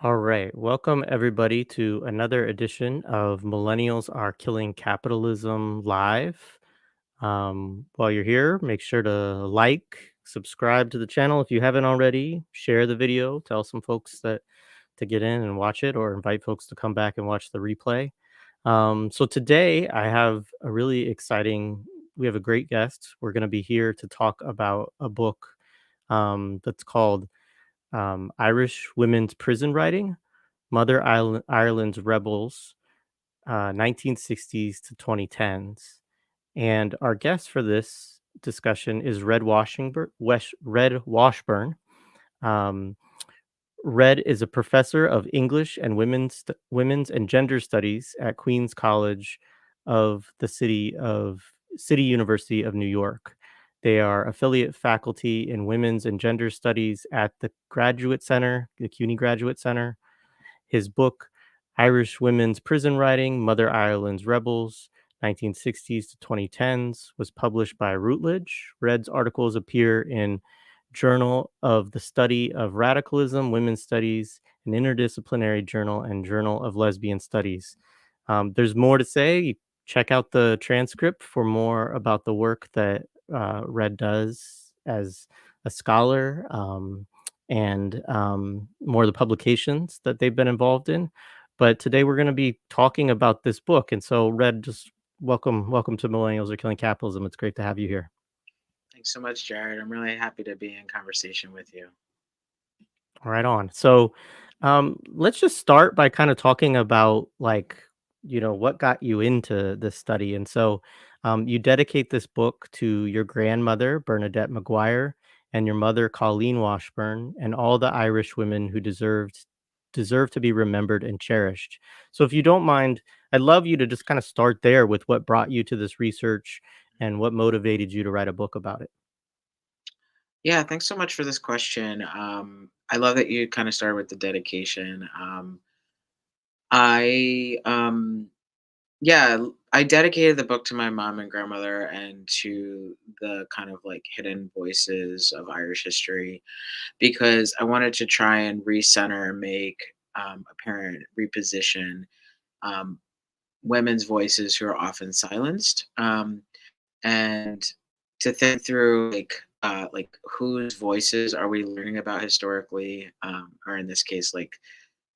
All right. Welcome, everybody, to another edition of Millennials Are Killing Capitalism Live. While you're here, make sure to like, subscribe to the channel if you haven't already, share the video, tell some folks that to get in and watch it, or invite folks to come back and watch the replay. So today I have a really exciting, we have a great guest. We're going to be here to talk about a book that's called Irish Women's Prison Writing, Ireland's Rebels, 1960s to 2010s. And our guest for this discussion is Red Washburn. Um, Red is a professor of English and women's and gender studies at Queen's College of the City University of New York. They are affiliate faculty in women's and gender studies at the CUNY Graduate Center. His book, Irish Women's Prison Writing, Mother Ireland's Rebels, 1960s to 2010s, was published by Routledge. Red's articles appear in Journal of the Study of Radicalism, Women's Studies, an Interdisciplinary Journal, and Journal of Lesbian Studies. There's more to say. Check out the transcript for more about the work that Red does as a scholar. And more of the publications that they've been involved in. But today we're going to be talking about this book. And so, Red, just welcome to Millennials Are Killing Capitalism. It's great to have you here. Thanks so much, Jared. I'm really happy to be in conversation with you. Right on. So, let's just start by kind of talking about what got you into this study. And so, you dedicate this book to your grandmother, Bernadette McGuire, and your mother, Colleen Washburn, and all the Irish women who deserve to be remembered and cherished. So, if you don't mind, I'd love you to just kind of start there with what brought you to this research and what motivated you to write a book about it. Yeah, thanks so much for this question. I love that you kind of started with the dedication. I yeah, I dedicated the book to my mom and grandmother and to the kind of like hidden voices of Irish history because I wanted to try and recenter, make apparent, reposition um, women's voices who are often silenced. And to think through like whose voices are we learning about historically, or in this case, like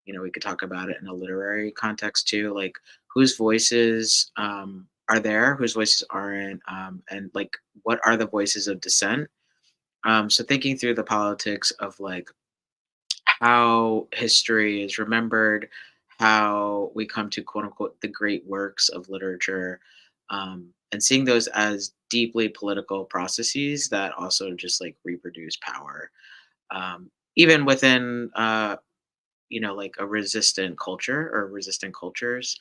we could talk about it in a literary context too, like whose voices are there, whose voices aren't, and like what are the voices of dissent. So thinking through the politics of like how history is remembered, how we come to quote unquote the great works of literature, and seeing those as deeply political processes that also just like reproduce power, even within like a resistant culture or resistant cultures,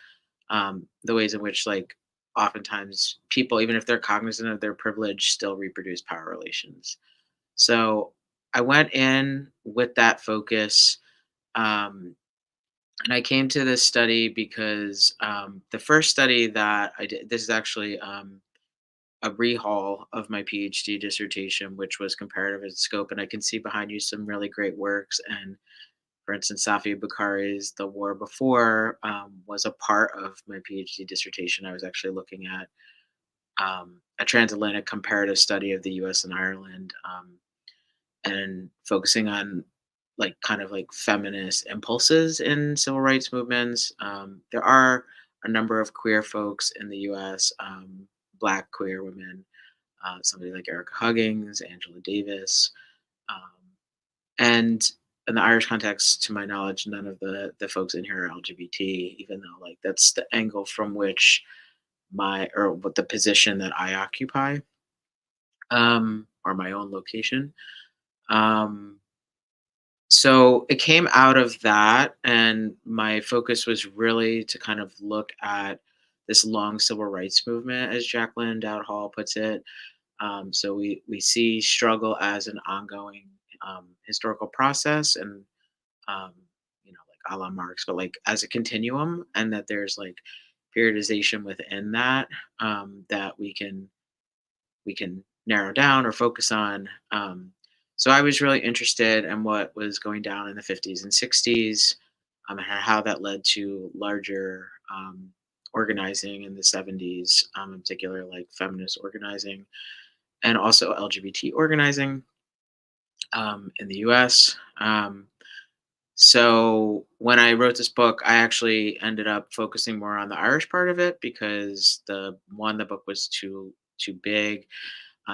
the ways in which like oftentimes people, even if they're cognizant of their privilege, still reproduce power relations. So I went in with that focus. Um, and I came to this study because the first study that I did, this is actually a rehaul of my PhD dissertation, which was comparative in scope. And I can see behind you some really great works. And for instance, Safi Bukhari's The War Before was a part of my PhD dissertation. I was actually looking at a transatlantic comparative study of the US and Ireland, and focusing on like kind of like feminist impulses in civil rights movements. There are a number of queer folks in the US, Black queer women, somebody like Erica Huggins, Angela Davis. Um, and in the Irish context, to my knowledge, none of the folks in here are LGBT, even though like that's the angle from which my or what the position that I occupy, or my own location. Um, So it came out of that, and my focus was really to kind of look at this long civil rights movement, as Jacqueline Dowd Hall puts it. So we see struggle as an ongoing historical process, and um, like a la Marx, but like as a continuum, and that there's like periodization within that, that we can narrow down or focus on. So I was really interested in what was going down in the 50s and 60s, and how that led to larger organizing in the 70s, in particular, like feminist organizing and also LGBT organizing in the US. So when I wrote this book, I actually ended up focusing more on the Irish part of it because the book was too big.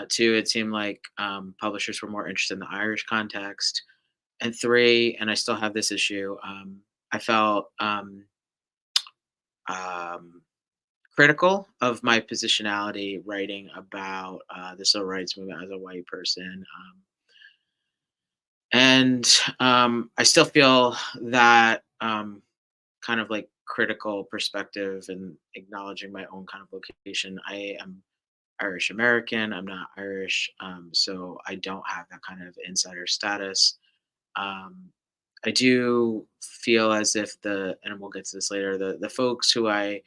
Two, it seemed like publishers were more interested in the Irish context. And three, and I still have this issue, I felt um, critical of my positionality writing about the civil rights movement as a white person. And I still feel that kind of like critical perspective and acknowledging my own kind of location. I am Irish American. I'm not Irish, so I don't have that kind of insider status. Um, I do feel as if and we'll get to this later, the folks who I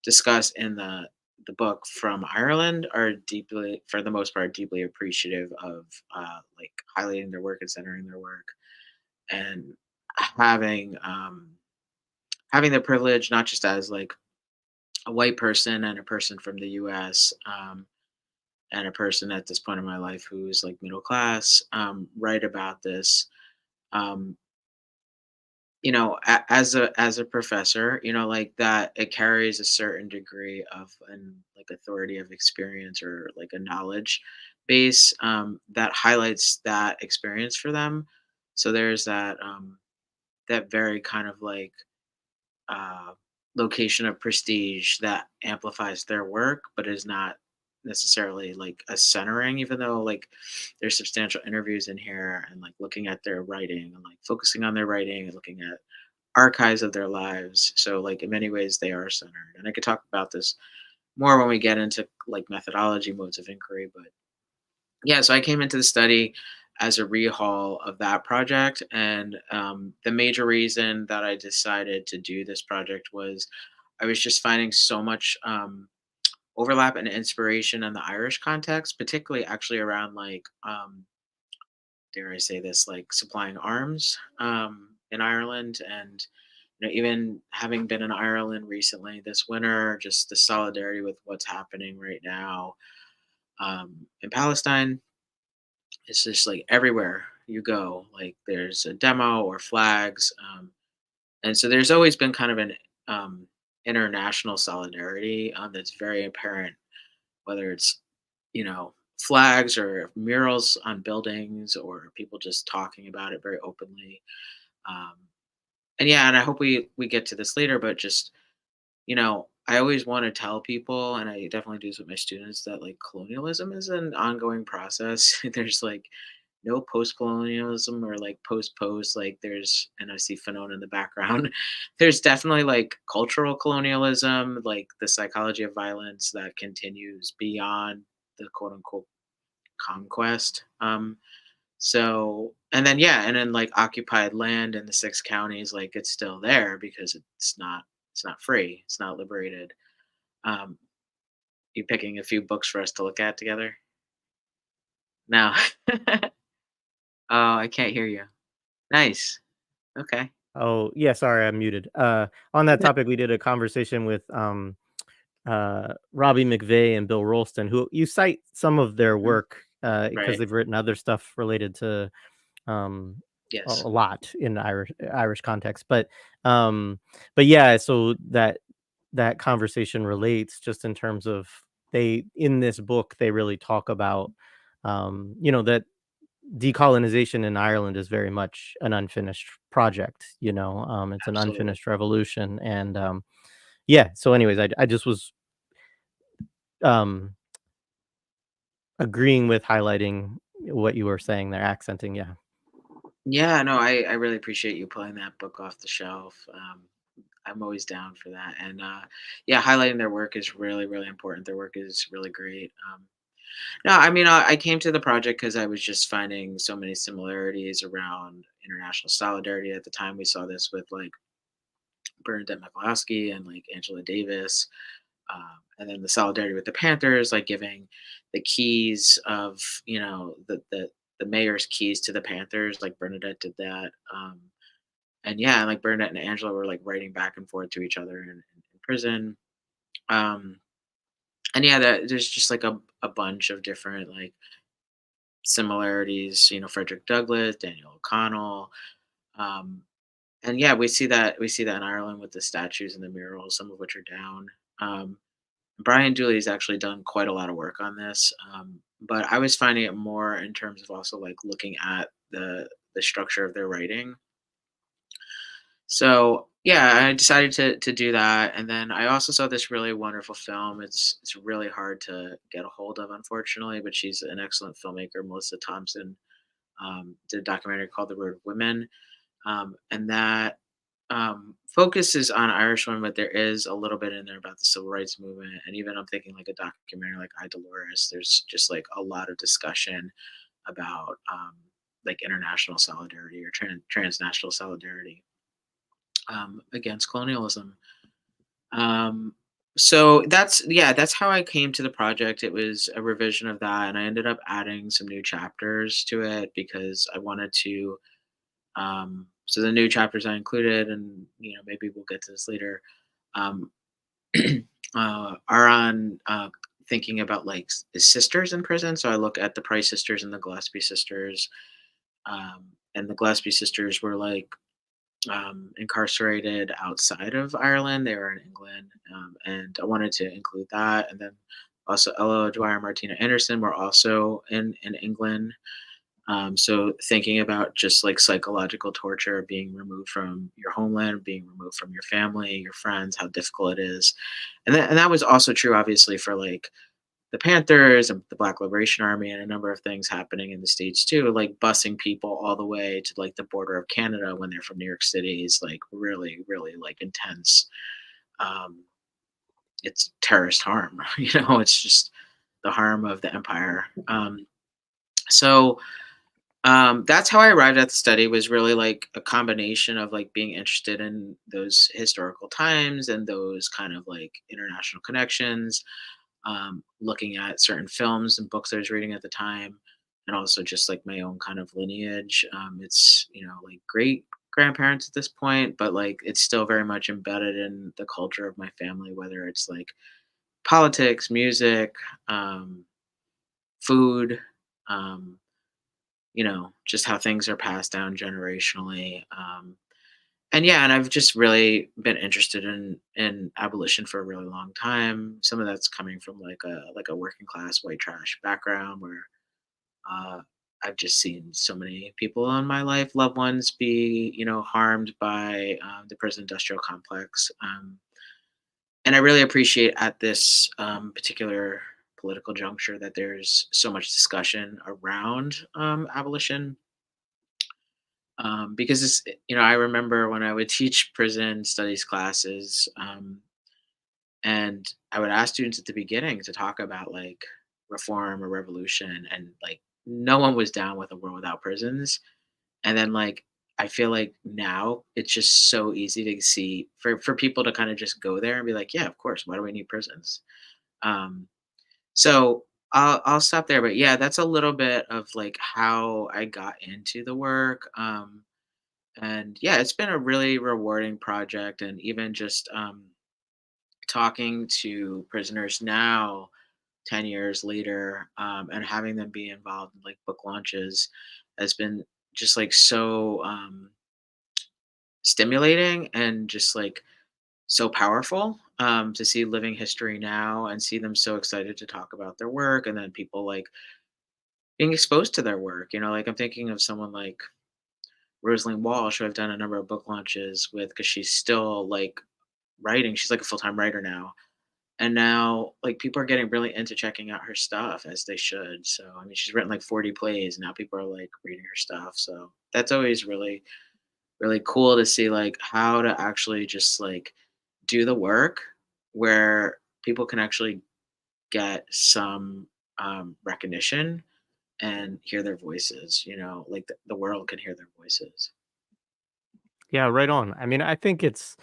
discuss in the book from Ireland are deeply, for the most part, deeply appreciative of like highlighting their work and centering their work, and having having the privilege not just as like a white person and a person from the U.S. And a person at this point in my life who's like middle class, write about this. Um, as a professor, like that, it carries a certain degree of and like authority of experience or like a knowledge base that highlights that experience for them. So there's that very kind of like uh, location of prestige that amplifies their work, but is not necessarily like a centering, even though like there's substantial interviews in here and like looking at their writing and like focusing on their writing and looking at archives of their lives. So like in many ways they are centered. And I could talk about this more when we get into like methodology, modes of inquiry, but yeah, so I came into the study as a rehaul of that project. And the major reason that I decided to do this project was I was just finding so much overlap and inspiration in the Irish context, particularly actually around like, dare I say this, like supplying arms in Ireland. And even having been in Ireland recently this winter, just the solidarity with what's happening right now in Palestine. It's just like everywhere you go, like there's a demo or flags, and so there's always been kind of an international solidarity that's very apparent, whether it's flags or murals on buildings or people just talking about it very openly. Um, and yeah, and I hope we get to this later, but just I always want to tell people, and I definitely do this with my students, that like colonialism is an ongoing process. There's like no post-colonialism or like post-post. Like and I see Fanon in the background. There's definitely like cultural colonialism, like the psychology of violence that continues beyond the quote unquote conquest. And then yeah, and then like occupied land in the six counties, like it's still there because it's not free, it's not liberated. Um, you picking a few books for us to look at together? No. Oh, I can't hear you. Nice. Okay. Oh, yeah, sorry, I'm muted. On that topic, we did a conversation with Robbie McVeigh and Bill Rolston, who you cite some of their Mhm. work because Right. they've written other stuff related to um, a Yes. lot in Irish context. Um, but yeah, so that conversation relates just in terms of they in this book they really talk about that decolonization in Ireland is very much an unfinished project. It's an Absolutely. unfinished revolution, and yeah. So, anyways, I just was um agreeing with highlighting what you were saying there, accenting. Yeah. Yeah, no, I really appreciate you pulling that book off the shelf. I'm always down for that. And yeah, highlighting their work is really, really important. Their work is really great. No, I mean, I came to the project because I was just finding so many similarities around international solidarity. At the time, we saw this with like Bernadette McAliskey and like Angela Davis, and then the solidarity with the Panthers, like giving the keys of the mayor's keys to the Panthers, like Bernadette did that. And yeah, and like Bernadette and Angela were like writing back and forth to each other in prison. Um, and yeah, there's just like a bunch of different like similarities. Frederick Douglass, Daniel O'Connell. Um, and yeah, we see that in Ireland with the statues and the murals, some of which are down. Um, Brian Dooley's actually done quite a lot of work on this, but I was finding it more in terms of also like looking at the structure of their writing. So yeah, I decided to do that, and then I also saw this really wonderful film. It's really hard to get a hold of, unfortunately, but she's an excellent filmmaker. Melissa Thompson did a documentary called The Road of Women, and that focuses on Irish women, but there is a little bit in there about the civil rights movement, and even I'm thinking like a documentary like I Dolores. There's just like a lot of discussion about like international solidarity or transnational solidarity against colonialism. Um, so that's how I came to the project. It was a revision of that, and I ended up adding some new chapters to it because I wanted to. So the new chapters I included, and maybe we'll get to this later, um, are on thinking about like sisters in prison. So I look at the Price sisters and the Gillespie sisters, and the Gillespie sisters were like incarcerated outside of Ireland. They were in England, and I wanted to include that. And then also Ella Dwyer and Martina Anderson were also in England. So thinking about just like psychological torture, being removed from your homeland, being removed from your family, your friends, how difficult it is, and that was also true, obviously, for like the Panthers and the Black Liberation Army and a number of things happening in the States too, like busing people all the way to like the border of Canada when they're from New York City is like really, really like intense. Um, it's terrorist harm, it's just the harm of the empire. So that's how I arrived at the study was really like a combination of like being interested in those historical times and those kind of like international connections, looking at certain films and books I was reading at the time, and also just like my own kind of lineage. It's like great grandparents at this point, but like it's still very much embedded in the culture of my family, whether it's like politics, music, um, food, um, just how things are passed down generationally. And yeah, and I've just really been interested in abolition for a really long time. Some of that's coming from like a working class white trash background where uh, I've just seen so many people in my life, loved ones, be harmed by the prison industrial complex. And I really appreciate at this particular political juncture that there's so much discussion around abolition, because I remember when I would teach prison studies classes, and I would ask students at the beginning to talk about like reform or revolution, and like no one was down with a world without prisons. And then like I feel like now it's just so easy to see for people to kind of just go there and be like, yeah, of course, why do we need prisons? Um, so I'll stop there, but yeah, that's a little bit of like how I got into the work. And yeah, it's been a really rewarding project, and even just talking to prisoners now 10 years later, and having them be involved in like book launches has been just like so stimulating and just like so powerful, to see living history now and see them so excited to talk about their work, and then people like being exposed to their work. Like I'm thinking of someone like Roseleen Walsh, who I've done a number of book launches with because she's still like writing. She's like a full-time writer now. And now like people are getting really into checking out her stuff, as they should. So I mean she's written like 40 plays. Now people are like reading her stuff. So that's always really, really cool to see like how to actually just like do the work where people can actually get some recognition and hear their voices, like the world can hear their voices. Yeah, right on. I mean, I think it's,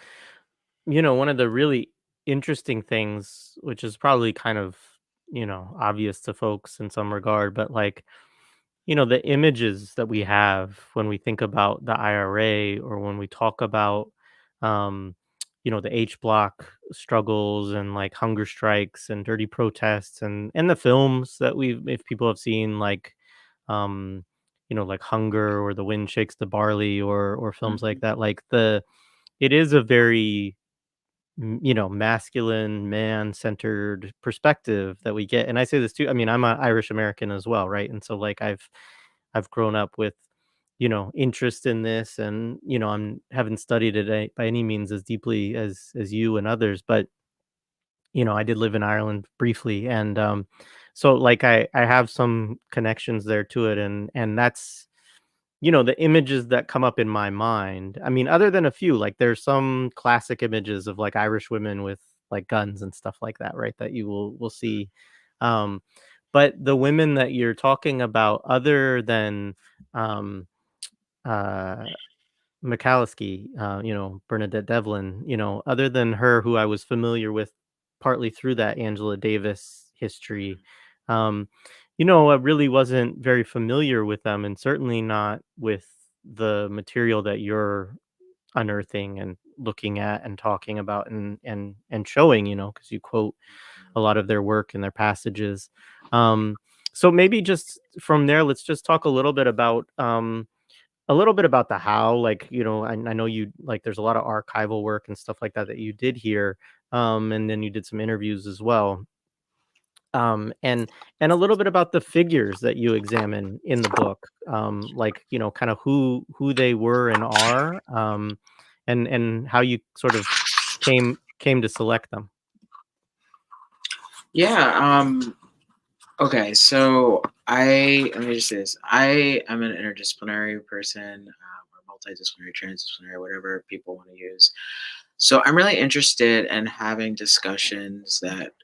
one of the really interesting things, which is probably kind of, obvious to folks in some regard, but like the images that we have when we think about the IRA or when we talk about, um, the H block struggles and like hunger strikes and dirty protests and the films that if people have seen um, like Hunger or The Wind Shakes the Barley or films like Mhm. that, it is a very masculine, man-centered perspective that we get, and I say this too. I mean, I'm a Irish American as well, right? And so, like, I've grown up with, interest in this, and I'm haven't studied it by any means as deeply as you and others, but I did live in Ireland briefly, and so like I have some connections there to it, and that's the images that come up in my mind. I mean, other than a few, like there's some classic images of like Irish women with like guns and stuff like that, right? That you will see. Um, but the women that you're talking about, other than um, uh, McAliskey, Bernadette Devlin, other than her, who I was familiar with partly through that Angela Davis history, um, I really wasn't very familiar with them, and certainly not with the material that you're unearthing and looking at and talking about and showing, because you quote a lot of their work and their passages. Um, so maybe just from there, let's just talk a little bit about the how, like, I know you like there's a lot of archival work and stuff like that that you did here, and then you did some interviews as well. And a little bit about the figures that you examine in the book, like, kind of who they were and are, and how you sort of came to select them. Yeah, okay, so let me just say this. I am an interdisciplinary person, or multidisciplinary, transdisciplinary, whatever people want to use. So I'm really interested in having discussions that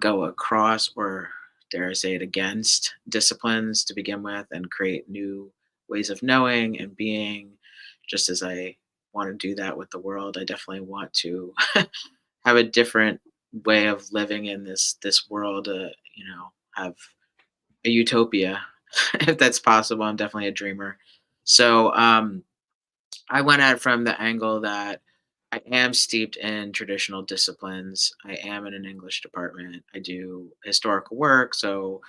go across, or dare I say it, against disciplines to begin with, and create new ways of knowing and being. Just as I want to do that with the world, I definitely want to have a different way of living in this world. Have a utopia, if that's possible. I'm definitely a dreamer. So I went at it from the angle that I am steeped in traditional disciplines. I am in an English department. I do historical work, so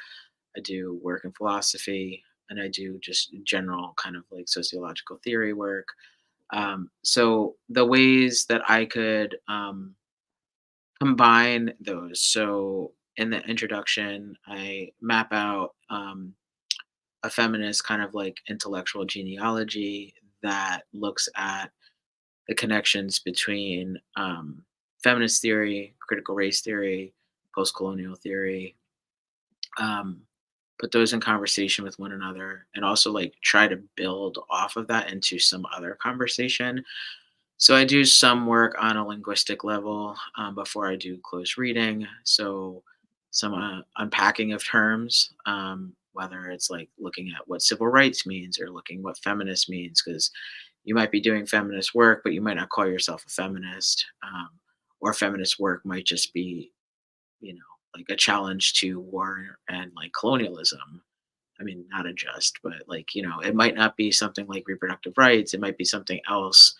I do work in philosophy, and I do just general kind of like sociological theory work. So the ways that I could combine those. So in the introduction, I map out a feminist kind of like intellectual genealogy that looks at the connections between feminist theory, critical race theory, post colonial theory, um, put those in conversation with one another, and also like try to build off of that into some other conversation. So I do some work on a linguistic level before I do close reading. So some unpacking of terms, whether it's like looking at what civil rights means or looking what feminist means, because you might be doing feminist work, but you might not call yourself a feminist. Or feminist work might just be, you know, like a challenge to war and like colonialism. I mean, not a just, but like, it might not be something like reproductive rights. It might be something else.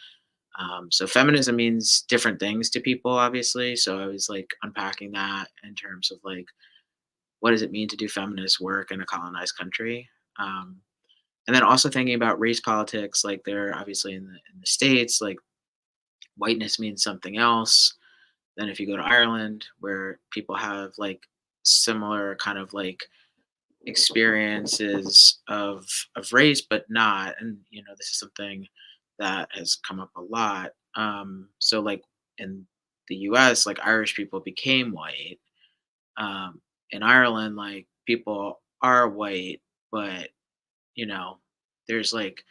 So feminism means different things to people, obviously. So I was like unpacking that in terms of like, what does it mean to do feminist work in a colonized country? Um, and then also thinking about race politics, like they're obviously in the states, like whiteness means something else. Then if you go to Ireland, where people have like similar kind of like experiences of race, but not, and this is something that has come up a lot. So like in the U.S., like Irish people became white. In Ireland, like people are white, but you know, there's like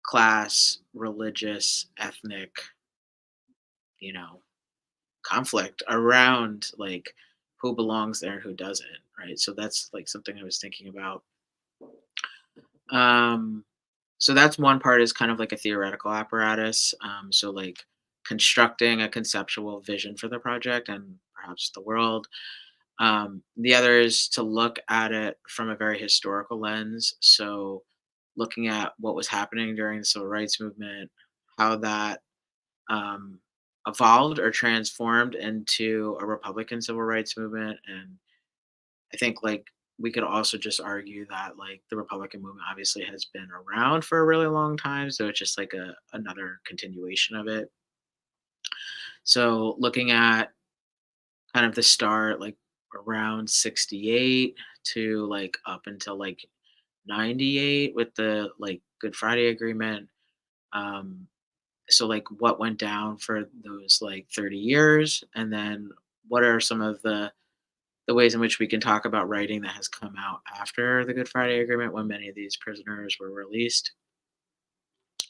class, religious, ethnic, you know, conflict around like who belongs there and who doesn't, right? So that's like something I was thinking about. Um, so that's one part, is kind of like a theoretical apparatus. So like constructing a conceptual vision for the project and perhaps the world. The other is to look at it from a very historical lens. So, looking at what was happening during the civil rights movement, how that um, evolved or transformed into a Republican civil rights movement. And I think like we could also just argue that like the Republican movement obviously has been around for a really long time. So it's just like another continuation of it. So looking at kind of the start, like around 68 to like up until like 98 with the like Good Friday Agreement. Um, so like what went down for those like 30 years, and then what are some of the ways in which we can talk about writing that has come out after the Good Friday Agreement when many of these prisoners were released,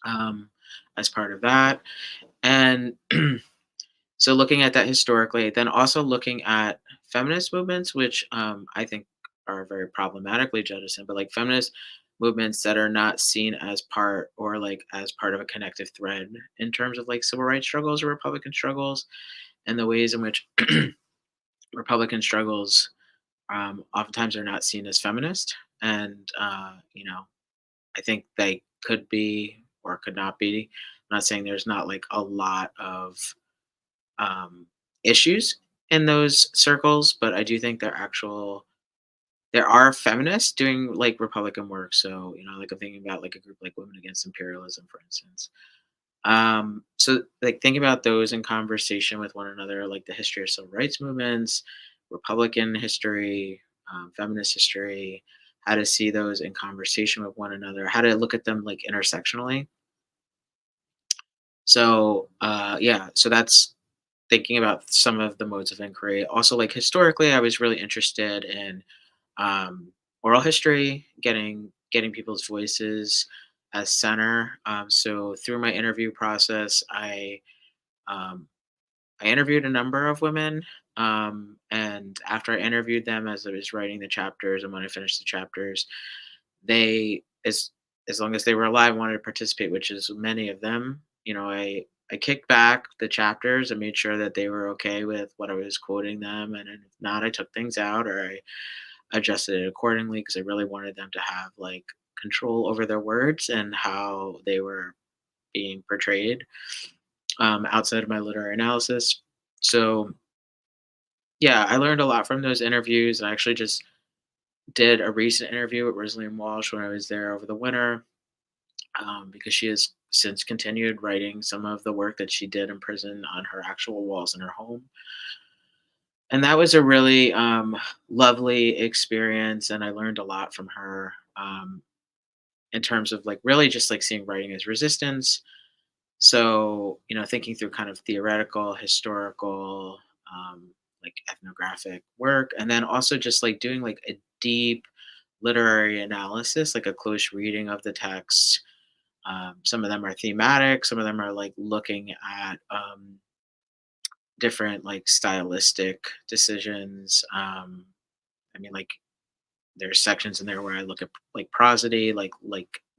um, as part of that. And so looking at that historically, then also looking at feminist movements, which I think are very problematically jettisoned, but like feminist movements that are not seen as part or like as part of a connective thread in terms of like civil rights struggles or Republican struggles, and the ways in which Republican struggles oftentimes are not seen as feminist. And, I think they could be or could not be. I'm not saying there's not like a lot of um, issues in those circles, but I do think there are feminists doing like Republican work. So like I'm thinking about like a group like Women Against Imperialism, for instance. So like thinking about those in conversation with one another, like the history of civil rights movements, Republican history, feminist history, how to see those in conversation with one another, how to look at them like intersectionally. So yeah, so that's thinking about some of the modes of inquiry. Also, like historically, I was really interested in oral history, getting people's voices as center. So through my interview process, um, I interviewed a number of women, and after I interviewed them, as I was writing the chapters, and when I finished the chapters, they as long as they were alive wanted to participate, which is many of them. I kicked back the chapters and made sure that they were okay with what I was quoting them, and if not, I took things out or I adjusted it accordingly because I really wanted them to have like control over their words and how they were being portrayed, outside of my literary analysis. So yeah, I learned a lot from those interviews. I actually just did a recent interview with Roseleen Walsh when I was there over the winter, because she has since continued writing some of the work that she did in prison on her actual walls in her home. And that was a really lovely experience. And I learned a lot from her, in terms of like really just like seeing writing as resistance. So, thinking through kind of theoretical, historical, like ethnographic work, and then also just like doing like a deep literary analysis, like a close reading of the text. Some of them are thematic, some of them are like looking at different like stylistic decisions. I mean, like there's sections in there where I look at like prosody, like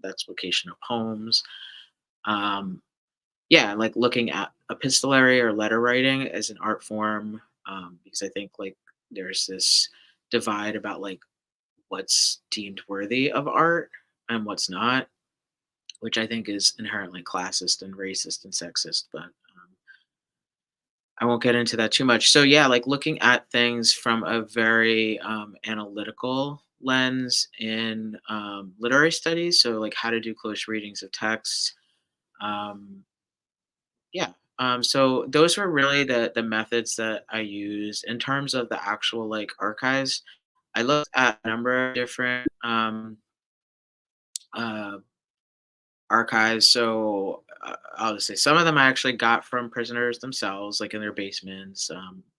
the explication of poems. Um, Yeah, like looking at epistolary or letter writing as an art form, because I think like there's this divide about like what's deemed worthy of art and what's not, which I think is inherently classist and racist and sexist. But I won't get into that too much. So yeah, like looking at things from a very analytical lens in literary studies. So like how to do close readings of texts. Um, Yeah. So those were really the methods that I used in terms of the actual like archives. I looked at a number of different uh, archives. So I'll just say some of them I actually got from prisoners themselves, like in their basements,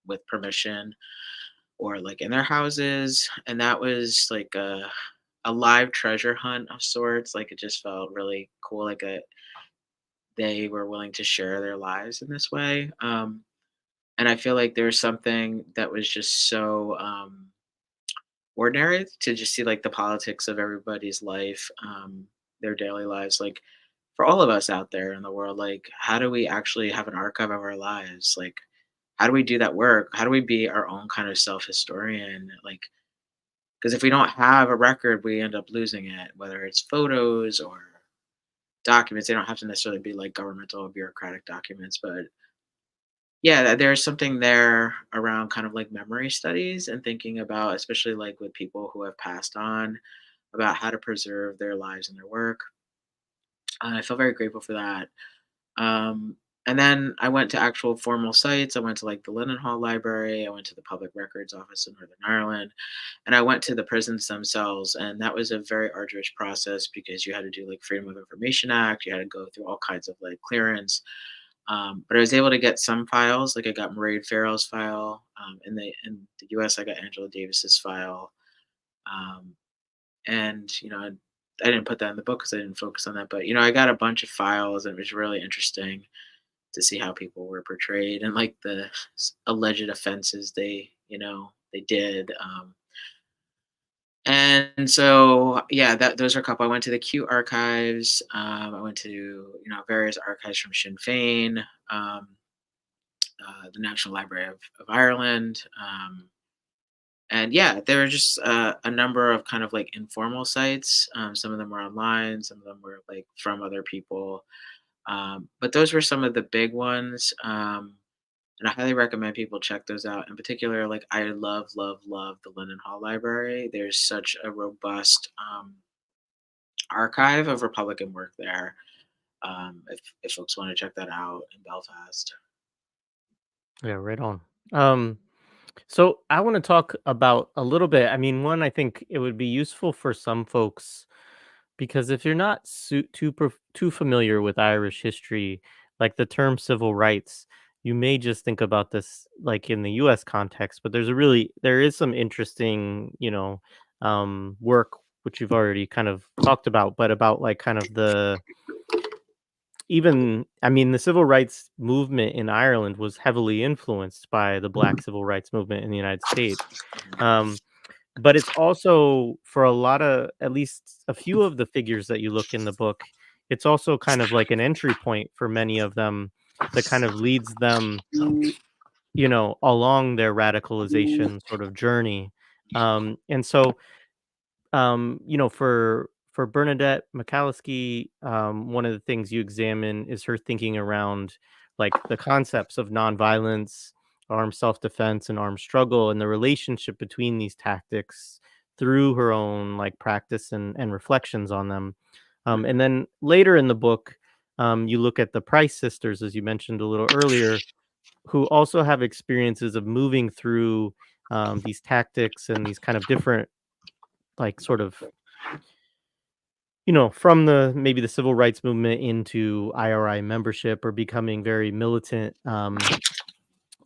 with permission, or like in their houses, and that was like a live treasure hunt of sorts. Like it just felt really cool. Like they were willing to share their lives in this way. And I feel like there's something that was just so ordinary to just see like the politics of everybody's life, their daily lives. Like for all of us out there in the world, like how do we actually have an archive of our lives? Like how do we do that work? How do we be our own kind of self historian? Like, because if we don't have a record, we end up losing it, whether it's photos or documents. They don't have to necessarily be like governmental or bureaucratic documents, but yeah, there's something there around kind of like memory studies and thinking about, especially like with people who have passed on, about how to preserve their lives and their work. I feel very grateful for that. Um, and then I went to actual formal sites. I went to like the Linen Hall Library. I went to the Public Records Office in Northern Ireland, and I went to the prisons themselves. And that was a very arduous process because you had to do like Freedom of Information Act. You had to go through all kinds of like clearance. But I was able to get some files. Like I got Mairéad Farrell's file. In the U.S., I got Angela Davis's file. Um, and I didn't put that in the book because I didn't focus on that. But I got a bunch of files, and it was really interesting to see how people were portrayed and like the alleged offenses they did. And so yeah, that those are a couple. I went to the Q archives. I went to various archives from Sinn Féin, the National Library of Ireland. And yeah, there were just a number of kind of like informal sites. Some of them were online, some of them were like from other people. But those were some of the big ones. And I highly recommend people check those out. In particular, like I love, love, love the Linen Hall Library. There's such a robust archive of Republican work there. If folks want to check that out in Belfast. Yeah, right on. Um, so I want to talk about a little bit. I mean, one, I think it would be useful for some folks because if you're not too familiar with Irish history, like the term civil rights, you may just think about this like in the U.S. context, but there is some interesting, work which you've already kind of talked about, but about like kind of the even I mean, the civil rights movement in Ireland was heavily influenced by the Black civil rights movement in the United States. Um, but it's also for a lot of at least a few of the figures that you look in the book, it's also kind of like an entry point for many of them that kind of leads them, along their radicalization sort of journey. And so for Bernadette McAliskey, one of the things you examine is her thinking around like the concepts of nonviolence, armed self-defense, and armed struggle, and the relationship between these tactics through her own like practice and reflections on them. And then later in the book, you look at the Price sisters, as you mentioned a little earlier, who also have experiences of moving through these tactics and these kind of different like sort of from the maybe the civil rights movement into IRI membership or becoming very militant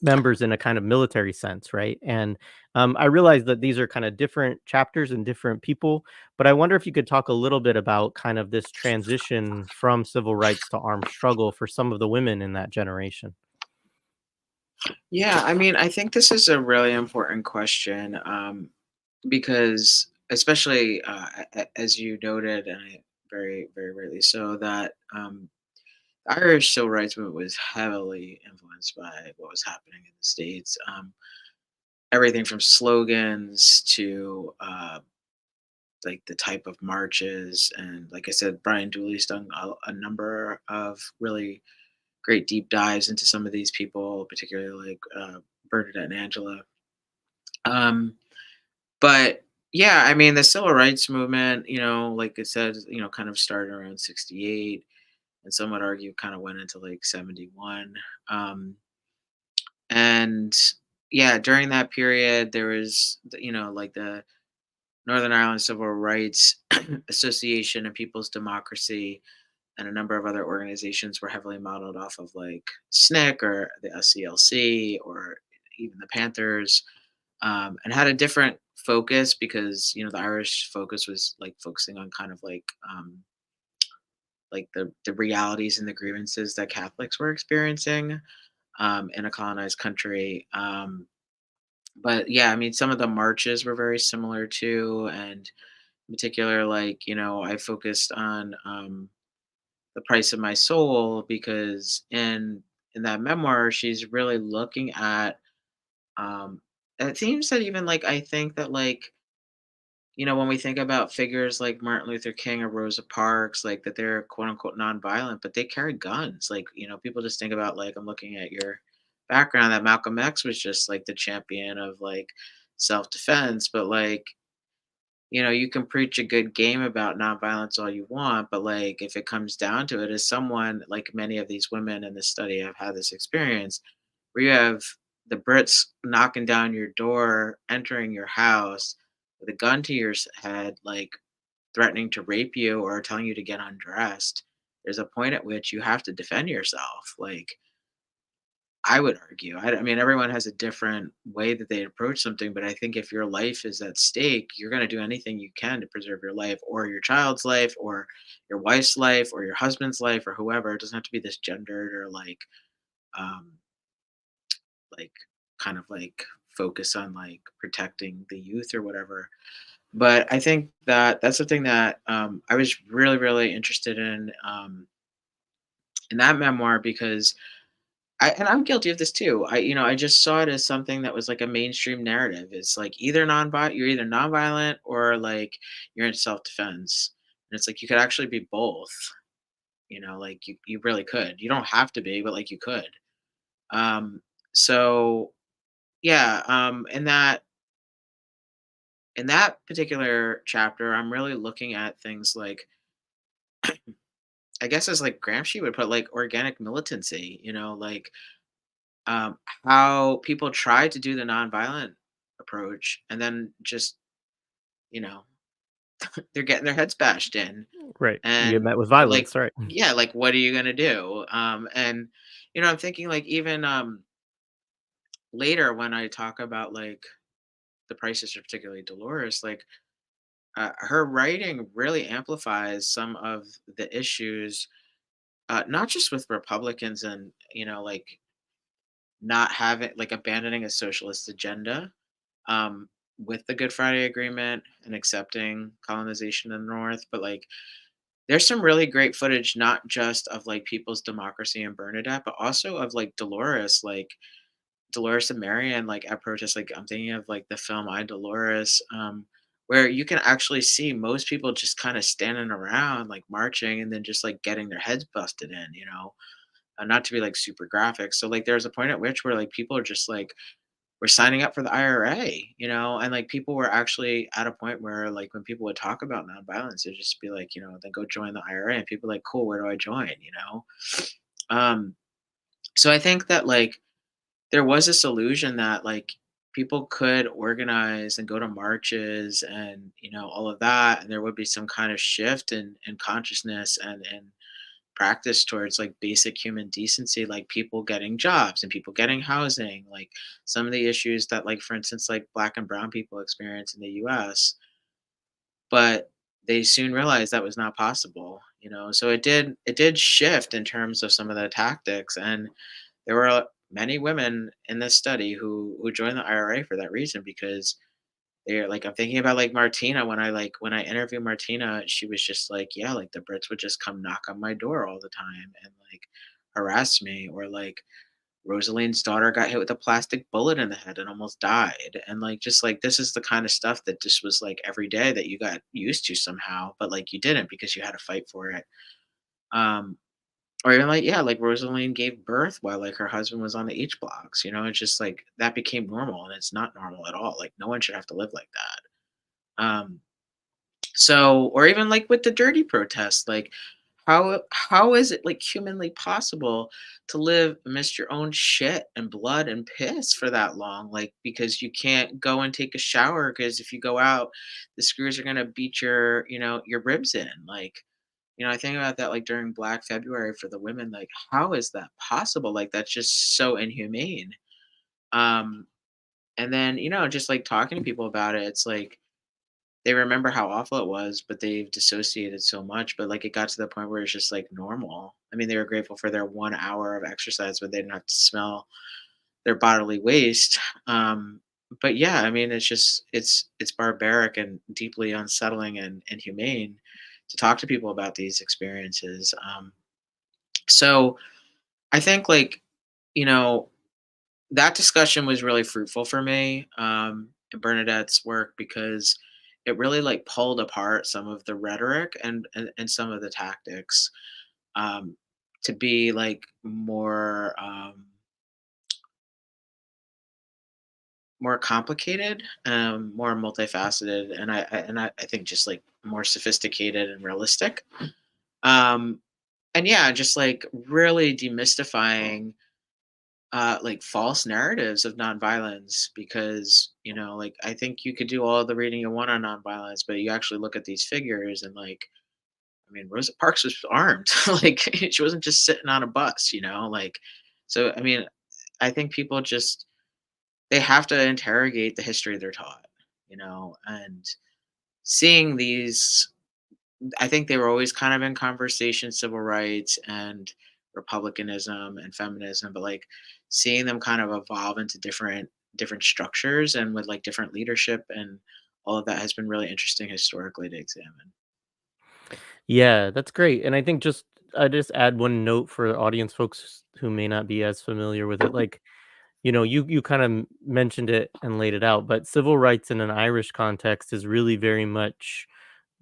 members in a kind of military sense, right? And I realize that these are kind of different chapters and different people, but I wonder if you could talk a little bit about kind of this transition from civil rights to armed struggle for some of the women in that generation. Yeah, I mean, I think this is a really important question, because especially as you noted, and very, very rightly so, that the Irish civil rights movement was heavily influenced by what was happening in the states. Everything from slogans to like the type of marches, and like I said, Brian Dooley's done a number of really great deep dives into some of these people, particularly like Bernadette and Angela. Um, but yeah, I mean, the civil rights movement, like it said, kind of started around 68, and some would argue kind of went into like 71. Um, and yeah, during that period, there was, like the Northern Ireland Civil Rights Association and People's Democracy and a number of other organizations were heavily modeled off of like SNCC or the SCLC or even the Panthers, and had a different focus because the Irish focus was like focusing on kind of like the realities and the grievances that Catholics were experiencing in a colonized country. But yeah, I mean, some of the marches were very similar too, and in particular, like I focused on the price of my soul because in in that memoir, she's really looking at um, it seems that even like I think that like when we think about figures like Martin Luther King or Rosa Parks, like that they're quote unquote nonviolent, but they carry guns. Like, people just think about like I'm looking at your background that Malcolm X was just like the champion of like self-defense, but like, you can preach a good game about nonviolence all you want, but like if it comes down to it, as someone like many of these women in this study have had this experience where you have the Brits knocking down your door, entering your house with a gun to your head, like threatening to rape you or telling you to get undressed. There's a point at which you have to defend yourself. Like, I would argue. I mean, everyone has a different way that they approach something, but I think if your life is at stake, you're going to do anything you can to preserve your life or your child's life or your wife's life or your husband's life or whoever. It doesn't have to be this gendered or um, like kind of like focus on like protecting the youth or whatever. But I think that that's something that I was really, really interested in that memoir because I'm guilty of this too. I just saw it as something that was like a mainstream narrative. It's like you're either nonviolent or like you're in self defense, and it's like you could actually be both. Like you really could. You don't have to be, but like you could. Um, so yeah, in that particular chapter, I'm really looking at things like I guess as like Gramsci would put like organic militancy, like um, how people try to do the nonviolent approach and then just, you know, they're getting their heads bashed in. Right. You get And met with like, violence, right? yeah, like what are you gonna do? And I'm thinking like even later when I talk about like the prices, particularly Dolores, like her writing really amplifies some of the issues, not just with Republicans and like not having like abandoning a socialist agenda um, with the Good Friday Agreement and accepting colonization in the North, but like there's some really great footage, not just of like People's Democracy and Bernadette, but also of like Dolores and Marian, like at protests. Like I'm thinking of like the film I Dolores, where you can actually see most people just kind of standing around, like marching, and then just like getting their heads busted in, not to be like super graphic. So like there's a point at which where like people are just like we're signing up for the IRA, and like people were actually at a point where like when people would talk about nonviolence, it'd just be like, then go join the IRA, and people like, cool, where do I join? Um, so I think that like there was this illusion that like people could organize and go to marches and all of that, and there would be some kind of shift in consciousness and practice towards like basic human decency, like people getting jobs and people getting housing, like some of the issues that like for instance like black and brown people experience in the US. But they soon realized that was not possible, so it did shift in terms of some of the tactics, and there were many women in this study who joined the IRA for that reason because they're like I'm thinking about like Martina when I interviewed Martina, she was just like, yeah, like the Brits would just come knock on my door all the time and like harass me, or like Roseleen's daughter got hit with a plastic bullet in the head and almost died. And like just like this is the kind of stuff that just was like every day that you got used to somehow, but like you didn't because you had to fight for it. Um or even like yeah, like Rosaleen gave birth while like her husband was on the H blocks, it's just like that became normal and it's not normal at all. Like no one should have to live like that. So, or even like with the dirty protest, like how is it like humanly possible to live amidst your own shit and blood and piss for that long? Like because you can't go and take a shower because if you go out, the screws are gonna beat your ribs in. Like, I think about that like during Black February for the women, like how is that possible? Like that's just so inhumane. Um, and then, just like talking to people about it, it's like they remember how awful it was, but they've dissociated so much, but, like, it got to the point where it's just, like, normal. I mean, they were grateful for their 1 hour of exercise, but they didn't have to smell their bodily waste, but, yeah, I mean, it's barbaric and deeply unsettling and inhumane to talk to people about these experiences, so I think, like you know, that discussion was really fruitful for me, in Bernadette's work because it really like pulled apart some of the rhetoric and some of the tactics, um, to be like more complicated, more multifaceted, and I think just like more sophisticated and realistic. Um, and yeah, just like really demystifying like false narratives of nonviolence because like I think you could do all the reading you want on nonviolence, but you actually look at these figures and like I mean Rosa Parks was armed, like she wasn't just sitting on a bus, like so I mean I think people just they have to interrogate the history they're taught, and seeing these I think they were always kind of in conversation, civil rights and republicanism and feminism, but like seeing them kind of evolve into different structures and with like different leadership and all of that has been really interesting historically to examine. Yeah, that's great, and I think just I just add one note for audience folks who may not be as familiar with it, like, you kind of mentioned it and laid it out, but civil rights in an Irish context is really very much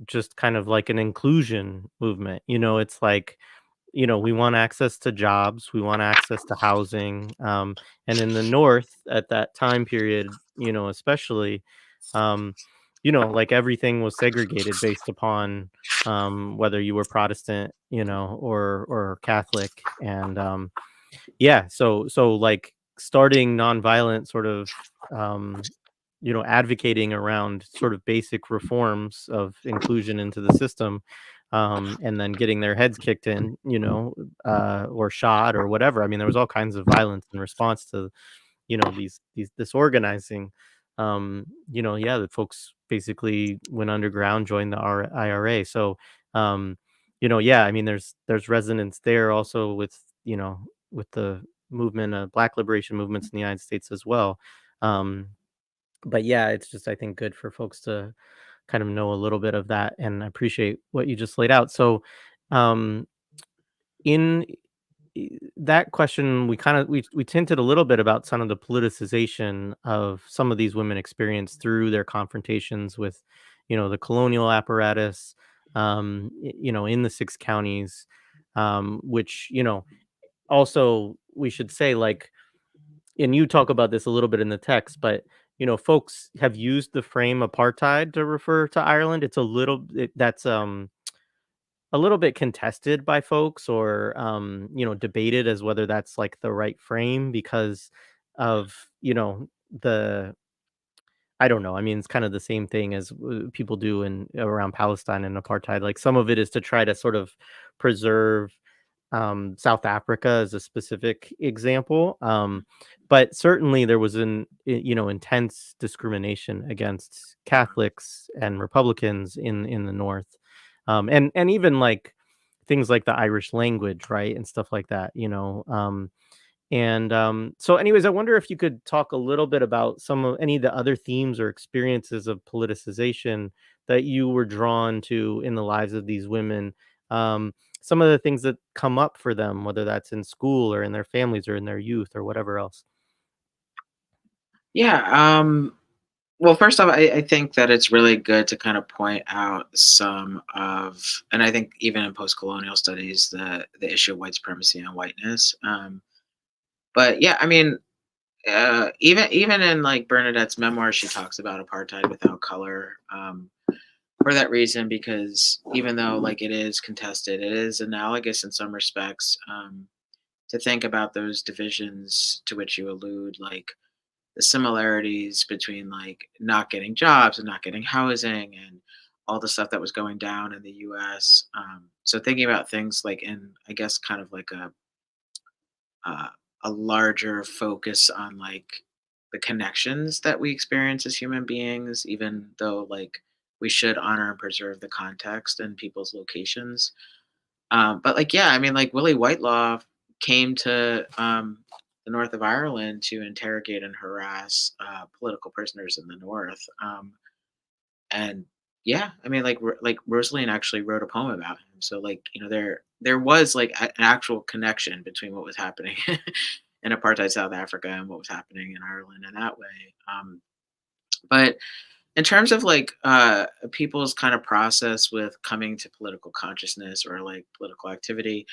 just kind of like an inclusion movement. It's like, we want access to jobs, we want access to housing, and in the North at that time period, especially, um, like everything was segregated based upon whether you were Protestant, or Catholic, and yeah, so like starting nonviolent sort of advocating around sort of basic reforms of inclusion into the system, and then getting their heads kicked in, or shot or whatever. I mean, there was all kinds of violence in response to, these this organizing. Yeah, the folks basically went underground, joined the IRA. So, yeah, I mean, there's resonance there also with with the movement, Black liberation movements in the United States as well. Um, but yeah, it's just I think good for folks to kind of know a little bit of that, and I appreciate what you just laid out. So, um, in that question, we kind of we tinted a little bit about some of the politicization of some of these women experience through their confrontations with, the colonial apparatus, in the 6 counties, which also we should say like and you talk about this a little bit in the text, but folks have used the frame apartheid to refer to Ireland. It's that's a little bit contested by folks or debated as whether that's like the right frame because of the I don't know. I mean, it's kind of the same thing as people do in around Palestine and apartheid. Like some of it is to try to sort of preserve South Africa as a specific example. But certainly there was intense discrimination against Catholics and Republicans in the North, and even like things like the Irish language, right, and stuff like that. So, anyways, I wonder if you could talk a little bit about some of any of the other themes or experiences of politicization that you were drawn to in the lives of these women. Some of the things that come up for them, whether that's in school or in their families or in their youth or whatever else. Yeah. Well, first off, I think that it's really good to kind of point out some of, and I think even in post-colonial studies, the issue of white supremacy and whiteness. But yeah, I mean, even in like Bernadette's memoir, she talks about apartheid without color. For that reason, because even though like it is contested, it is analogous in some respects, to think about those divisions to which you allude, like the similarities between like not getting jobs and not getting housing and all the stuff that was going down in the U.S. So thinking about things like in, I guess, kind of like uh, a larger focus on like the connections that we experience as human beings, even though like we should honor and preserve the context and people's locations. But like, yeah, I mean, like Willie Whitelaw came to the north of Ireland to interrogate and harass political prisoners in the north. And yeah, I mean, like Rosaleen actually wrote a poem about him. So like, there was like an actual connection between what was happening in apartheid South Africa and what was happening in Ireland in that way. But in terms of like people's kind of process with coming to political consciousness or like political activity,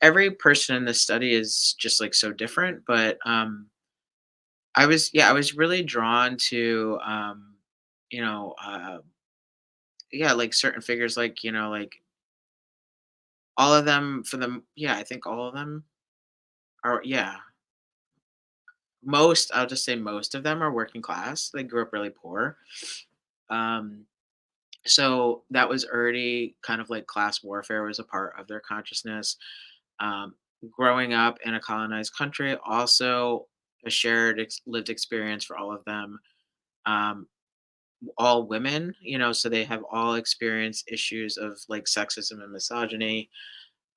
every person in this study is just like so different. But I was really drawn to you know yeah, like certain figures, like like all of them for them. Yeah, I think all of them are. Yeah, most, I'll just say most of them are working class. They grew up really poor. Um, so that was already kind of like class warfare was a part of their consciousness. Um, Growing up in a colonized country, also a shared lived experience for all of them. Um, all women, so they have all experienced issues of like sexism and misogyny.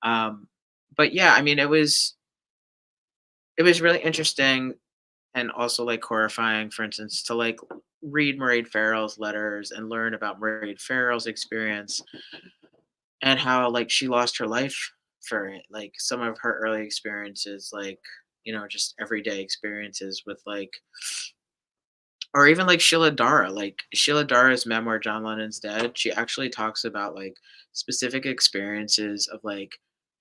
Um, but yeah, I mean, it was really interesting and also like horrifying, for instance, to like read Mairéad Farrell's letters and learn about Mairéad Farrell's experience and how like she lost her life for it. Like some of her early experiences, like just everyday experiences with like, or even like Síle Darragh, like Síle Darragh's memoir John Lennon's Dead. She actually talks about like specific experiences of like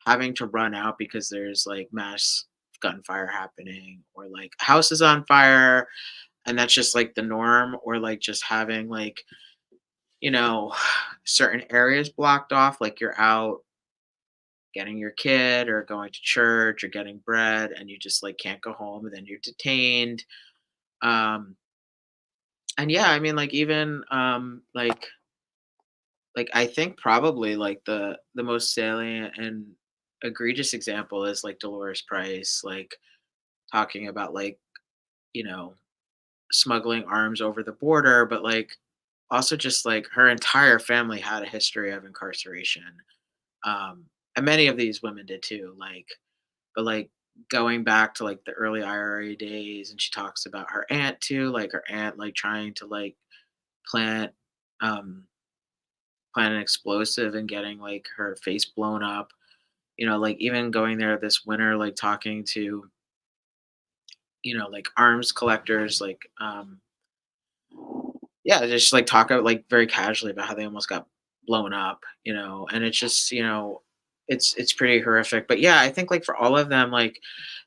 having to run out because there's like mass gunfire happening or like a house is on fire and that's just like the norm, or like just having like you know certain areas blocked off, like you're out getting your kid or going to church or getting bread and you just like can't go home and then you're detained. Um and yeah, I mean, like even like I think probably like the most salient and egregious example is like Dolores Price, like talking about like you know smuggling arms over the border, but like also just like her entire family had a history of incarceration. Um, and many of these women did too. Like, but like going back to like the early IRA days, and she talks about her aunt too, like her aunt like trying to like plant um plant an explosive and getting like her face blown up. Like even going there this winter, like talking to like arms collectors, like yeah, just like talk about like very casually about how they almost got blown up, and it's just, it's pretty horrific. But yeah, I think like for all of them, like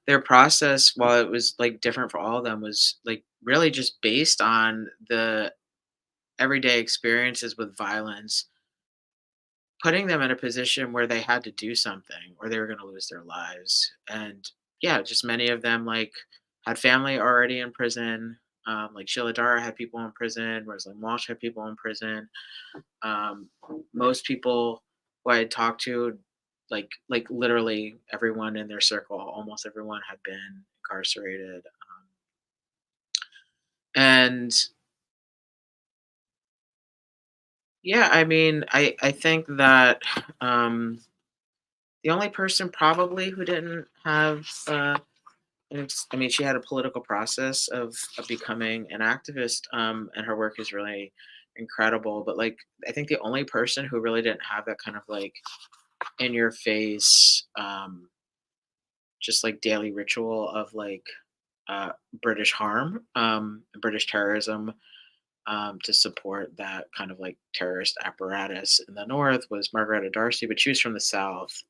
their process, while it was like different for all of them, was like really just based on the everyday experiences with violence, putting them in a position where they had to do something or they were going to lose their lives. And yeah, just many of them like had family already in prison. Like Síle Darragh had people in prison, Roseleen Walsh had people in prison. Um, Most people who I had talked to, like literally everyone in their circle, almost everyone had been incarcerated. And yeah, I mean, I think that the only person probably who didn't have I mean, she had a political process of becoming an activist, and her work is really incredible. But like, I think the only person who really didn't have that kind of like in your face, just like daily ritual of like British harm, British terrorism, to support that kind of like terrorist apparatus in the north was Margaretta D'Arcy, but she was from the south.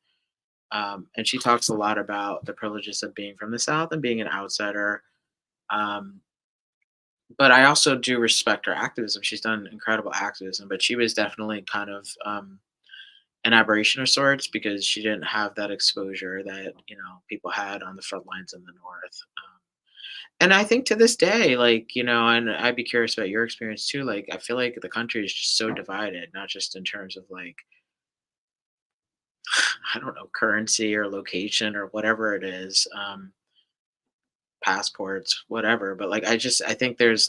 And she talks a lot about the privileges of being from the south and being an outsider. Um, but I also do respect her activism. She's done incredible activism, but she was definitely kind of an aberration of sorts because she didn't have that exposure that people had on the front lines in the north. And I think to this day, like and I'd be curious about your experience too. Like I feel like the country is just so divided, not just in terms of like I don't know currency or location or whatever it is. Passports, whatever. But like I think there's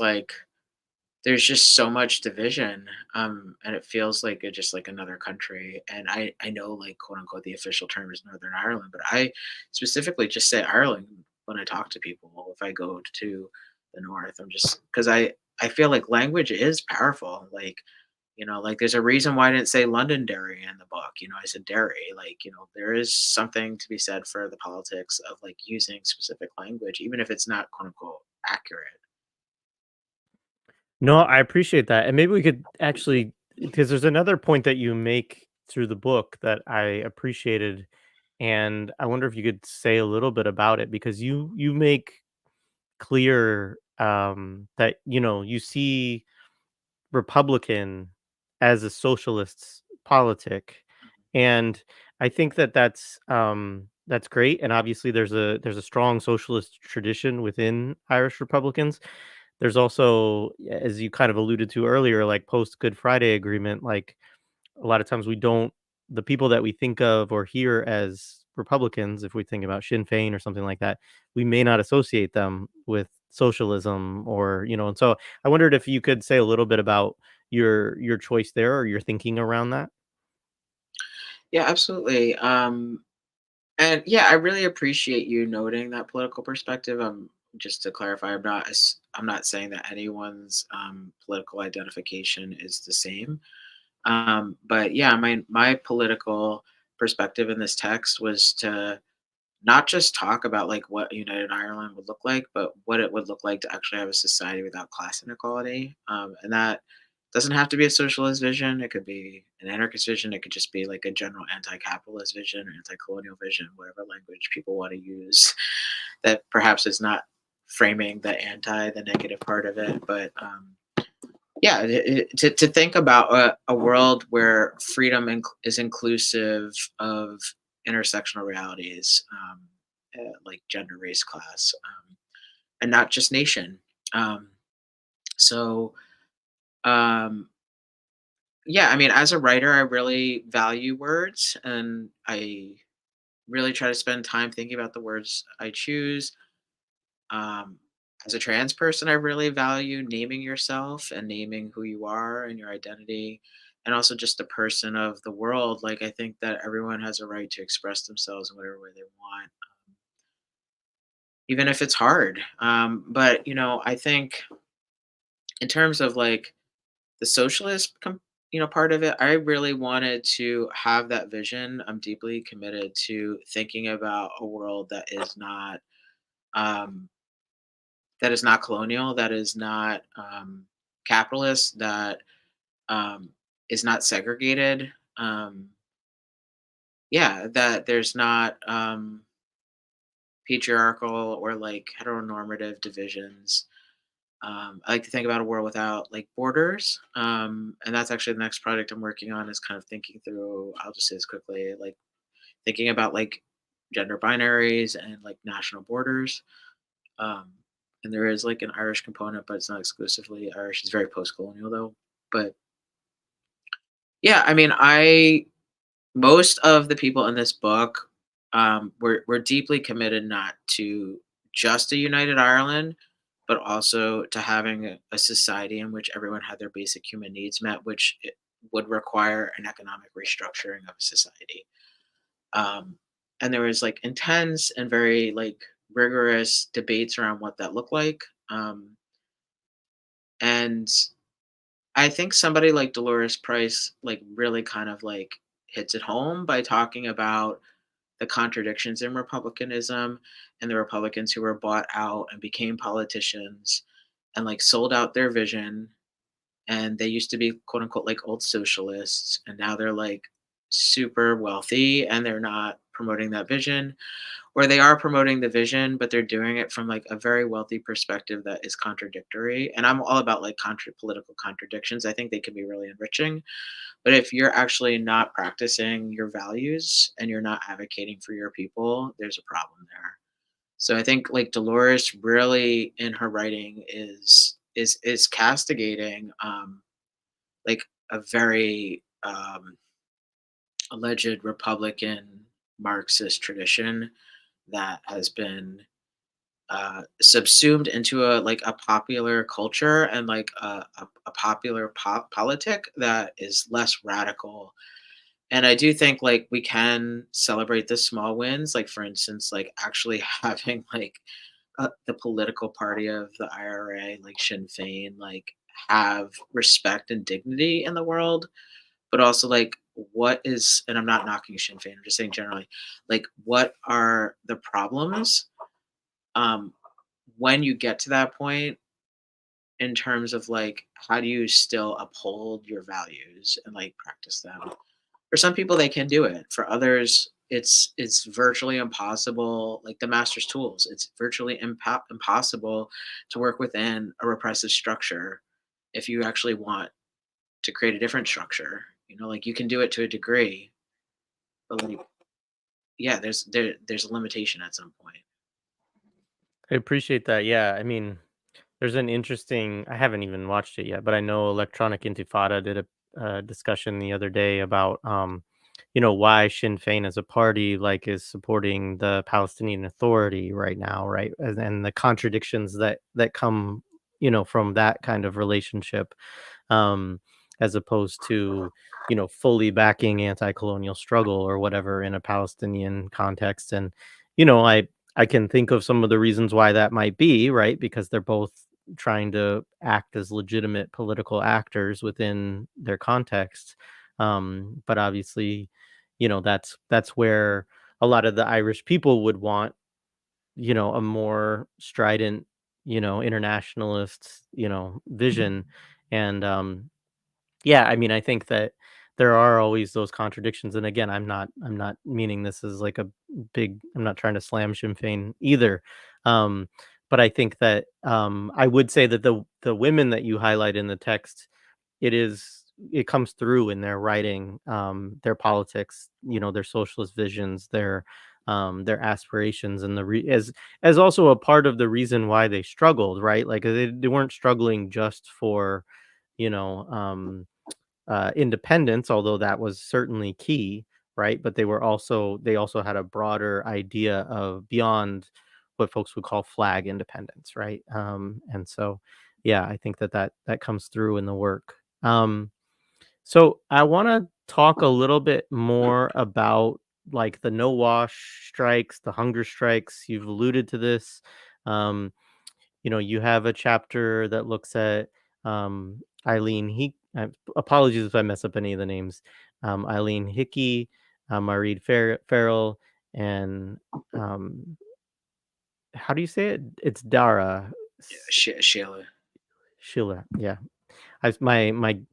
just so much division, and it feels like it's just like another country. And I know like quote unquote the official term is Northern Ireland, but I specifically just say Ireland when I talk to people. If I go to the north, I'm just because I feel like language is powerful. Like Like there's a reason why I didn't say Londonderry in the book. I said Derry. Like, there is something to be said for the politics of like using specific language, even if it's not quote unquote accurate. No, I appreciate that. And maybe we could actually, because there's another point that you make through the book that I appreciated, and I wonder if you could say a little bit about it because you make clear that you see Republican as a socialist's politic, and I think that that's great. And obviously, there's a strong socialist tradition within Irish Republicans. There's also, as you kind of alluded to earlier, like post Good Friday Agreement, like a lot of times we don't the people that we think of or hear as Republicans, if we think about Sinn Féin or something like that, we may not associate them with socialism and so I wondered if you could say a little bit about your choice there or your thinking around that. Yeah, absolutely. And yeah, I really appreciate you noting that political perspective. Just to clarify, I'm not saying that anyone's political identification is the same. But yeah, my political perspective in this text was to not just talk about like what United Ireland would look like, but what it would look like to actually have a society without class inequality. And that doesn't have to be a socialist vision. It could be an anarchist vision. It could just be like a general anti-capitalist vision or anti-colonial vision, whatever language people want to use. That perhaps is not framing the negative part of it, but yeah, to think about a world where freedom is inclusive of intersectional realities, like gender, race, class, and not just nation. Um, so, um, yeah, I mean, as a writer, I really value words, and I really try to spend time thinking about the words I choose. Um, as a trans person, I really value naming yourself and naming who you are and your identity, and also just a person of the world. Like, I think that everyone has a right to express themselves in whatever way they want, even if it's hard. But, I think in terms of like the part of it, I really wanted to have that vision. I'm deeply committed to thinking about a world um, that is not colonial, that is not capitalist, that um, is not segregated. Yeah, that there's not patriarchal or like heteronormative divisions. I like to think about a world without like borders, and that's actually the next project I'm working on. Is kind of thinking through. I'll just say this quickly, like thinking about like gender binaries and like national borders. Um, and there is like an Irish component, but it's not exclusively Irish. It's very post-colonial though. But yeah, I mean, I most of the people in this book were deeply committed not to just a united Ireland, but also to having a society in which everyone had their basic human needs met, which it would require an economic restructuring of a society. Um, and there was like intense and very like rigorous debates around what that looked like. And I think somebody like Dolores Price like really kind of like hits it home by talking about the contradictions in republicanism and the Republicans who were bought out and became politicians and like sold out their vision, and they used to be quote unquote like old socialists, and now they're like super wealthy and they're not promoting that vision, or they are promoting the vision but they're doing it from like a very wealthy perspective that is contradictory. And I'm all about like political contradictions. I think they can be really enriching, but if you're actually not practicing your values and you're not advocating for your people, there's a problem there. So I think like Dolores really in her writing is castigating like a very alleged Republican Marxist tradition that has been subsumed into a like a popular culture and like a popular politic that is less radical. And I do think like we can celebrate the small wins, like for instance, like actually having like the political party of the IRA, like Sinn Féin, like have respect and dignity in the world, but also like what is, and I'm not knocking Sinn Féin, I'm just saying generally, like what are the problems um when you get to that point, in terms of like how do you still uphold your values and like practice them. For some people they can do it, for others it's virtually impossible, like the master's tools, it's virtually impossible to work within a repressive structure if you actually want to create a different structure. Like you can do it to a degree, but like, yeah, there's a limitation at some point. I appreciate that. Yeah, I mean, there's an interesting. I haven't even watched it yet, but I know Electronic Intifada did a discussion the other day about, why Sinn Féin as a party like is supporting the Palestinian Authority right now, right, and the contradictions that come, from that kind of relationship, um, as opposed to, fully backing anti-colonial struggle or whatever in a Palestinian context. And, I can think of some of the reasons why that might be, right? Because they're both trying to act as legitimate political actors within their context. But obviously, that's where a lot of the Irish people would want, a more strident, internationalist, vision. And yeah, I mean, I think that there are always those contradictions, and again, I'm not meaning this as like a big. I'm not trying to slam Sinn Féin either, um, but I think that, I would say that the women that you highlight in the text, it comes through in their writing, their politics, their socialist visions, their aspirations, and as also a part of the reason why they struggled, right? Like they weren't struggling just for, you know, um, independence, although that was certainly key, right? But they also had a broader idea of beyond what folks would call flag independence, right? And so, yeah, I think that comes through in the work. So I want to talk a little bit more about like the no wash strikes, the hunger strikes. You've alluded to this. Um, you have a chapter that looks at, Eileen apologies if I mess up any of the names. Eileen Hickey, Mairéad Farrell, and, um, how do you say it? It's Dara Yeah, Sheila. Schiller. Yeah. My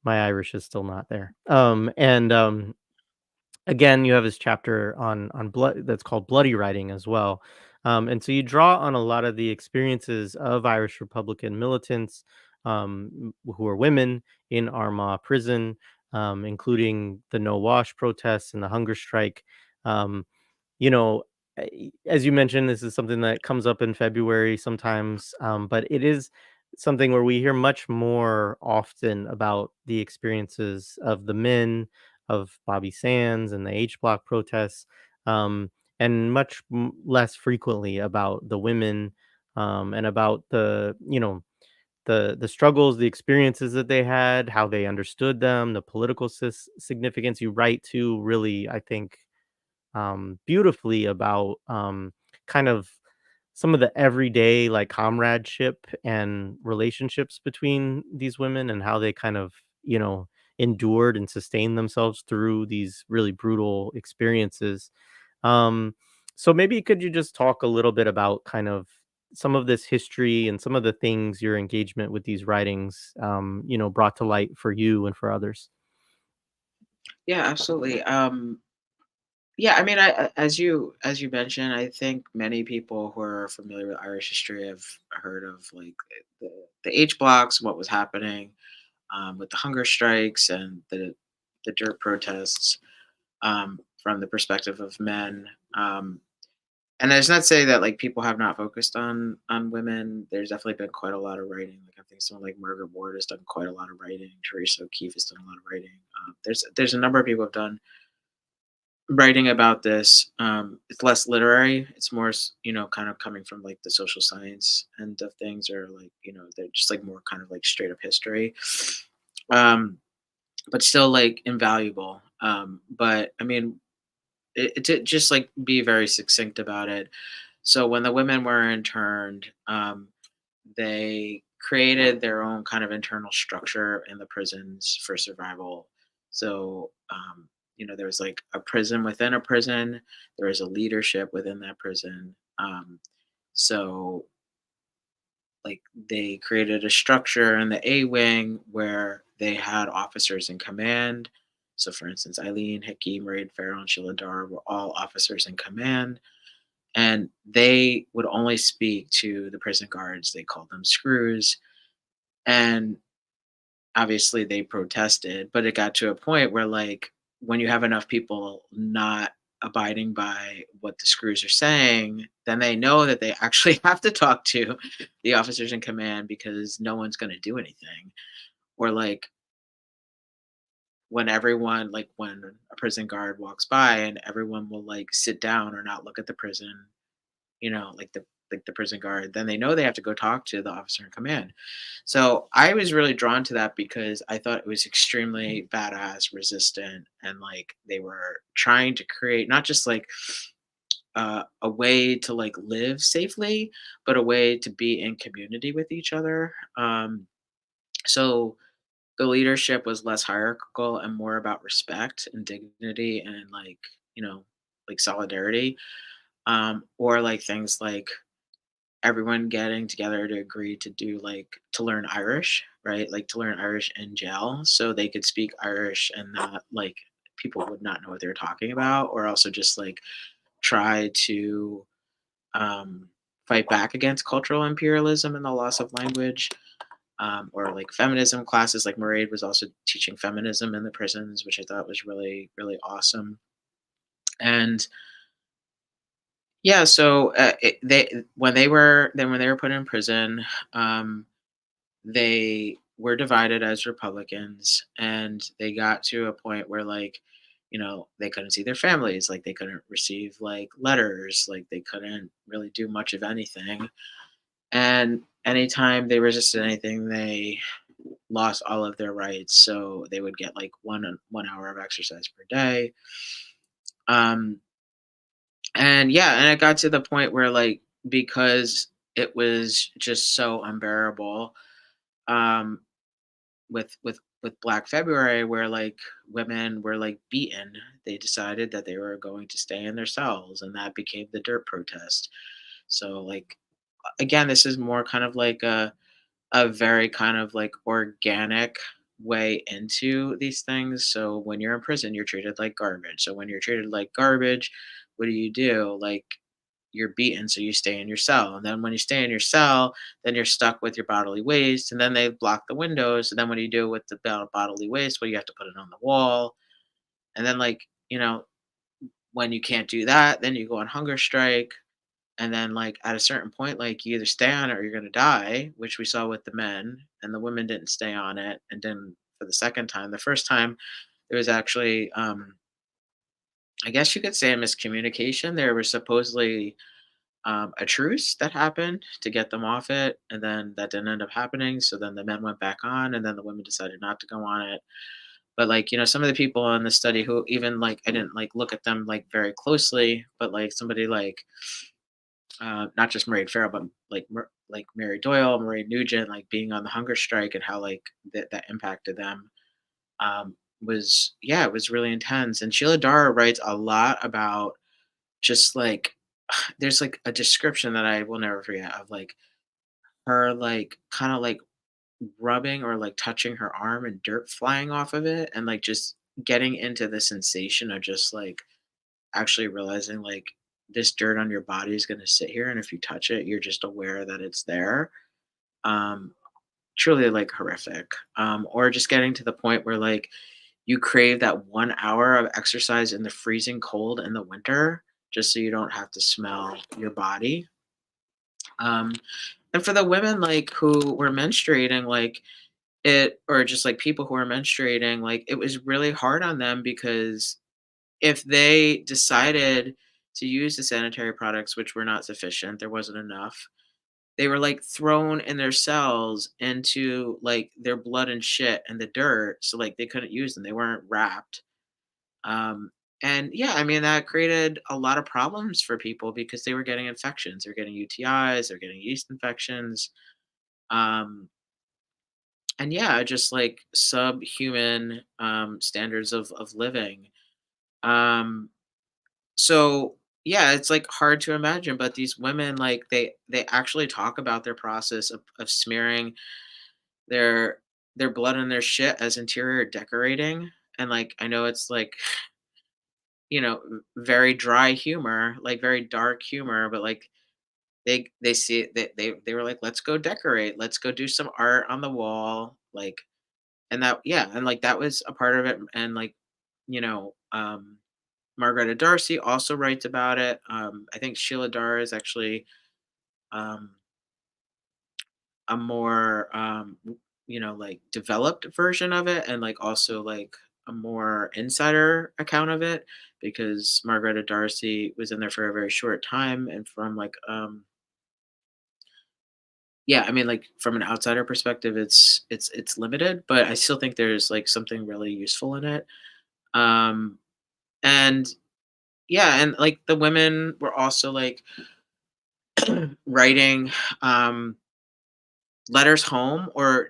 Irish is still not there. And again, you have this chapter on blood that's called Bloody Writing as well. And so you draw on a lot of the experiences of Irish Republican militants, who are women in Armagh prison, including the No Wash protests and the hunger strike. Um, as you mentioned, this is something that comes up in February sometimes, but it is something where we hear much more often about the experiences of the men of Bobby Sands and the H Block protests, and much less frequently about the women, and about the struggles, the experiences that they had, how they understood them, the political significance. You write to really, I think, beautifully about, kind of some of the everyday like comradeship and relationships between these women and how they kind of, endured and sustained themselves through these really brutal experiences. Um, so maybe could you just talk a little bit about kind of some of this history and some of the things your engagement with these writings, brought to light for you and for others? Yeah, absolutely. Yeah, I mean, as you mentioned, I think many people who are familiar with Irish history have heard of like the H blocks, what was happening with the hunger strikes and the dirt protests, from the perspective of men. And that's not to say that like people have not focused on women. There's definitely been quite a lot of writing. Like I think someone like Margaret Ward has done quite a lot of writing. Teresa O'Keefe has done a lot of writing. There's a number of people who have done writing about this. It's less literary. It's more, kind of coming from like the social science end of things, or like, they're just like more kind of like straight up history, um, but still like invaluable. But I mean, to just like be very succinct about it. So when the women were interned, they created their own kind of internal structure in the prisons for survival. So, there was like a prison within a prison. There was a leadership within that prison. So, like, they created a structure in the A wing where they had officers in command. So, for instance, Eileen Hickey, Mairéad Farrell, and Síle Darragh were all officers in command, and they would only speak to the prison guards. They called them screws, and obviously they protested, but it got to a point where, like, when you have enough people not abiding by what the screws are saying, then they know that they actually have to talk to the officers in command because no one's going to do anything. Or like when a prison guard walks by and everyone will like sit down or not look at the prison, like the prison guard, then they know they have to go talk to the officer in command. So I was really drawn to that because I thought it was extremely badass, resistant, and like they were trying to create not just like a way to like live safely, but a way to be in community with each other. So the leadership was less hierarchical and more about respect and dignity and like solidarity, or like things like everyone getting together to agree to do like to learn Irish, right? Like to learn Irish in jail so they could speak Irish and not like people would not know what they were talking about, or also just like try to um, fight back against cultural imperialism and the loss of language. Or like feminism classes, like Mairéad was also teaching feminism in the prisons, which I thought was really, really awesome. And yeah, so they when they were put in prison, um, they were divided as Republicans, and they got to a point where like, they couldn't see their families, like they couldn't receive like letters, like they couldn't really do much of anything. And anytime they resisted anything, they lost all of their rights. So they would get like 1 hour of exercise per day. Um, and yeah, and it got to the point where like because it was just so unbearable, um, with Black February, where like women were like beaten, they decided that they were going to stay in their cells, and that became the dirt protest. So like again, this is more kind of like a very kind of like organic way into these things. So when you're in prison, you're treated like garbage. So when you're treated like garbage, what do you do? Like you're beaten, so you stay in your cell. And then when you stay in your cell, then you're stuck with your bodily waste. And then they block the windows. And then what do you do with the bodily waste? Well, you have to put it on the wall. And then when you can't do that, then you go on hunger strike. And then, like, at a certain point, like, you either stay on it or you're gonna die, which we saw with the men, and the women didn't stay on it, and then for the second time. The first time, there was actually, I guess you could say a miscommunication. There was supposedly, a truce that happened to get them off it, and then that didn't end up happening, so then the men went back on, and then the women decided not to go on it. But, like, some of the people in the study who even, like I didn't, like, look at them, like, very closely, but, like, somebody like not just Murray Farrell, but like Mary Doyle, Marie Nugent, like being on the hunger strike and how like that impacted them, was yeah, it was really intense. And Sheila Darragh writes a lot about just like there's like a description that I will never forget of like her like kind of like rubbing or like touching her arm and dirt flying off of it, and like just getting into the sensation of just like actually realizing like this dirt on your body is going to sit here, and if you touch it you're just aware that it's there. um Truly like horrific. Or just getting to the point where like you crave that 1 hour of exercise in the freezing cold in the winter just so you don't have to smell your body. um and for the women like who were menstruating, like it or just like people who are menstruating, like it was really hard on them because if they decided to use the sanitary products, which were not sufficient, there wasn't enough, they were, like, thrown in their cells into, like, their blood and shit and the dirt, so, like, they couldn't use them, they weren't wrapped. And, yeah, I mean, that created a lot of problems for people because they were getting infections, they were getting UTIs, they're getting yeast infections. Um, and yeah, just like subhuman standards of living. Um, so yeah, it's like hard to imagine, but these women, like they actually talk about their process of smearing their their blood and their shit as interior decorating. And like I know it's like very dry humor, like very dark humor, but like they see it, they were like, let's go decorate, let's go do some art on the wall, like, and that, yeah, and like that was a part of it. And like, you know, Margaretta D'Arcy also writes about it. I think Síle Darragh is actually um a more like developed version of it, and like also like a more insider account of it, because Margaretta D'Arcy was in there for a very short time, and from like yeah, I mean, like from an outsider perspective, it's limited, but I still think there's like something really useful in it. Um, and yeah, and like the women were also like writing um, letters home, or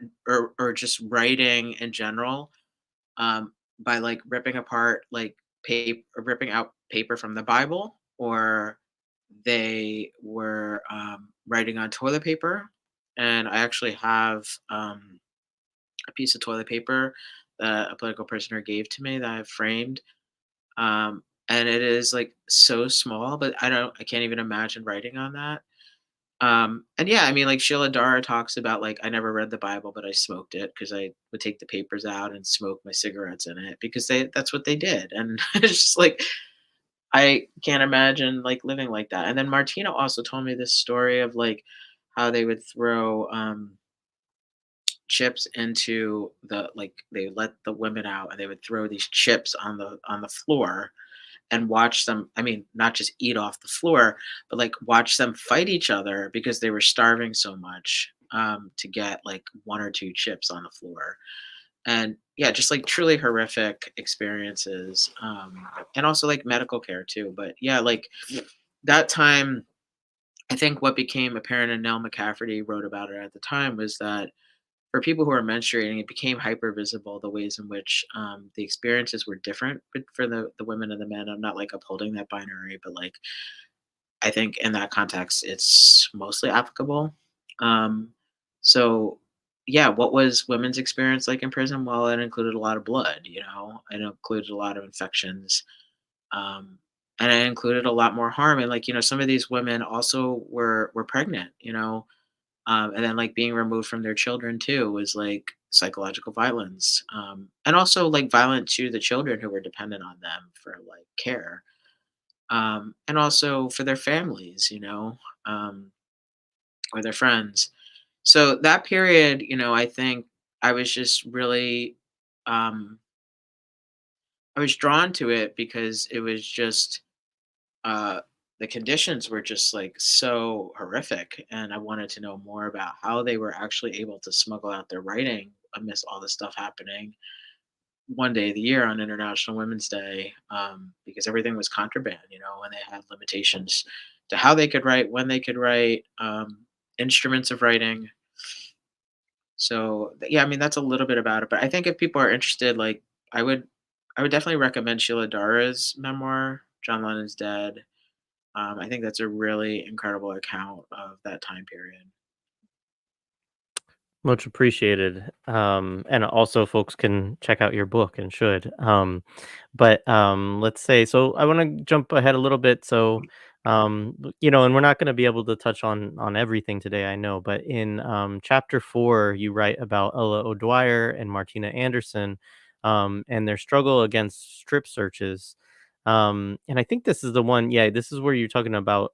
just writing in general, by like ripping apart like paper, ripping out paper from the Bible, or they were writing on toilet paper. And I actually have a piece of toilet paper that a political prisoner gave to me that I've framed. And it is like so small, but I can't even imagine writing on that. And yeah, I mean, like Sheila Dara talks about like I never read the Bible, but I smoked it because I would take the papers out and smoke my cigarettes in it because that's what they did. And it's just like I can't imagine like living like that. And then Martina also told me this story of like how they would throw chips into the, like they let the women out and they would throw these chips on the floor and watch them, I mean, not just eat off the floor, but like watch them fight each other because they were starving so much to get like one or two chips on the floor. And yeah, just like truly horrific experiences. And also like medical care too. But yeah, like that time, I think what became apparent, and Nell McCafferty wrote about it at the time, was that for people who are menstruating, it became hyper visible the ways in which the experiences were different for the women and the men. I'm not like upholding that binary, but like I think in that context, it's mostly applicable. Um, so, yeah, what was women's experience like in prison? Well, it included a lot of blood, it included a lot of infections, um, and it included a lot more harm. And like, some of these women also were pregnant, and then like being removed from their children too was like psychological violence, and also like violent to the children who were dependent on them for like care, and also for their families, um, or their friends. So that period, I think I was just really, um, I was drawn to it because it was just, uh, the conditions were just like so horrific, and I wanted to know more about how they were actually able to smuggle out their writing amidst all this stuff happening one day of the year on International Women's Day, because everything was contraband, and they had limitations to how they could write, when they could write, instruments of writing. So yeah, I mean that's a little bit about it. But I think if people are interested, like I would, I would definitely recommend Sheila Dara's memoir, John Lennon's Dead. I think that's a really incredible account of that time period. Much appreciated. And also folks can check out your book and should. But let's say, so I want to jump ahead a little bit. So and we're not going to be able to touch on everything today, I know, but in chapter 4 you write about Ella O'Dwyer and Martina Anderson, and their struggle against strip searches. And I think this is the one, yeah, this is where you're talking about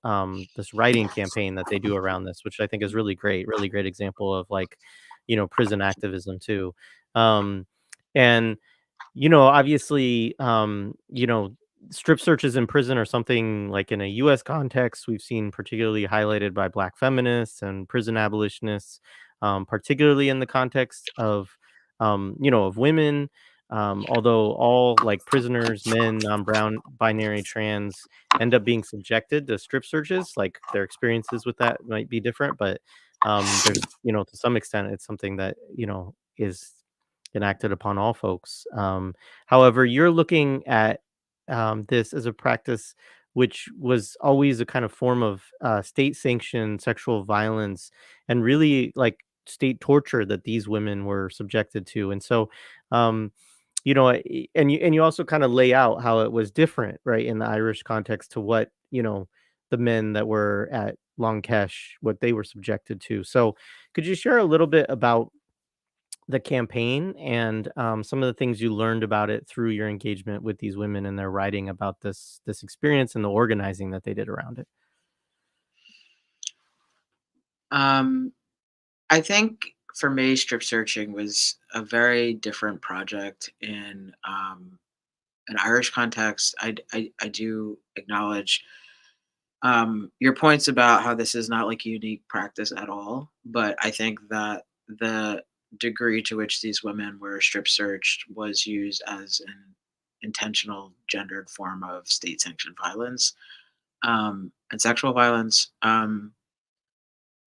this writing campaign that they do around this, which I think is really great example of like, prison activism too. Um, and obviously, strip searches in prison are something like in a US context we've seen particularly highlighted by Black feminists and prison abolitionists, particularly in the context of of women. Although all like prisoners, men, non-brown, binary, trans end up being subjected to strip searches, like their experiences with that might be different, but there's, to some extent, it's something that, is enacted upon all folks. However, you're looking at this as a practice which was always a kind of form of state sanctioned sexual violence and really like state torture that these women were subjected to. And so, um, and you also kind of lay out how it was different, right, in the Irish context to what the men that were at Long Kesh, what they were subjected to. So, could you share a little bit about the campaign and some of the things you learned about it through your engagement with these women and their writing about this experience and the organizing that they did around it? Um, I think for me, strip searching was a very different project in an Irish context. I do acknowledge your points about how this is not like a unique practice at all, but I think that the degree to which these women were strip searched was used as an intentional gendered form of state sanctioned violence and sexual violence.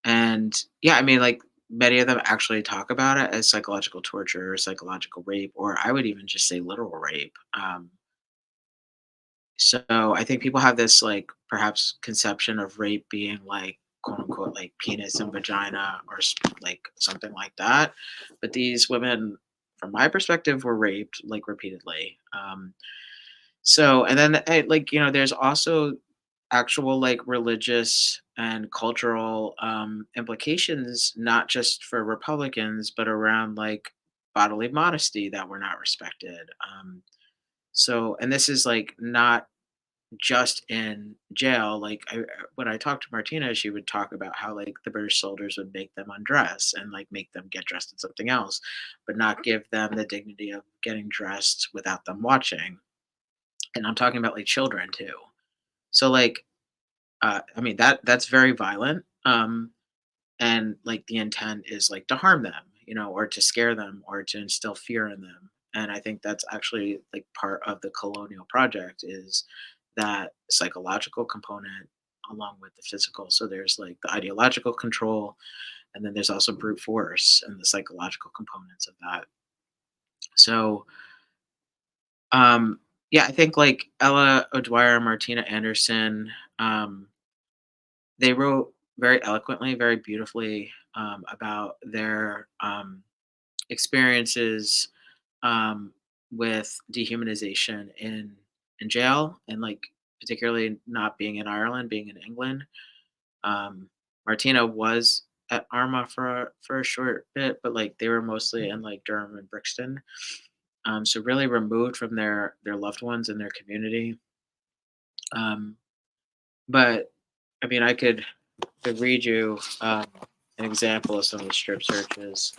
And yeah, I mean, like many of them actually talk about it as psychological torture or psychological rape, or I would even just say literal rape. So I think people have this like perhaps conception of rape being like quote unquote like penis and vagina or like something like that. But these women, from my perspective, were raped like repeatedly. So and then like there's also actual like religious and cultural implications, not just for Republicans, but around like bodily modesty that were not respected. So and this is like not just in jail. Like when I talked to Martina, she would talk about how like the British soldiers would make them undress and like make them get dressed in something else, but not give them the dignity of getting dressed without them watching. And I'm talking about like children too. So like I mean that's very violent. And like the intent is like to harm them, or to scare them or to instill fear in them. And I think that's actually like part of the colonial project is that psychological component along with the physical. So there's like the ideological control, and then there's also brute force and the psychological components of that. So yeah, I think like Ella O'Dwyer, Martina Anderson, they wrote very eloquently, very beautifully about their experiences with dehumanization in jail, and like particularly not being in Ireland, being in England. Martina was at Armagh for a short bit, but like they were mostly in like Durham and Brixton, so really removed from their loved ones and their community. Um, but I mean, I could read you an example of some of the strip searches.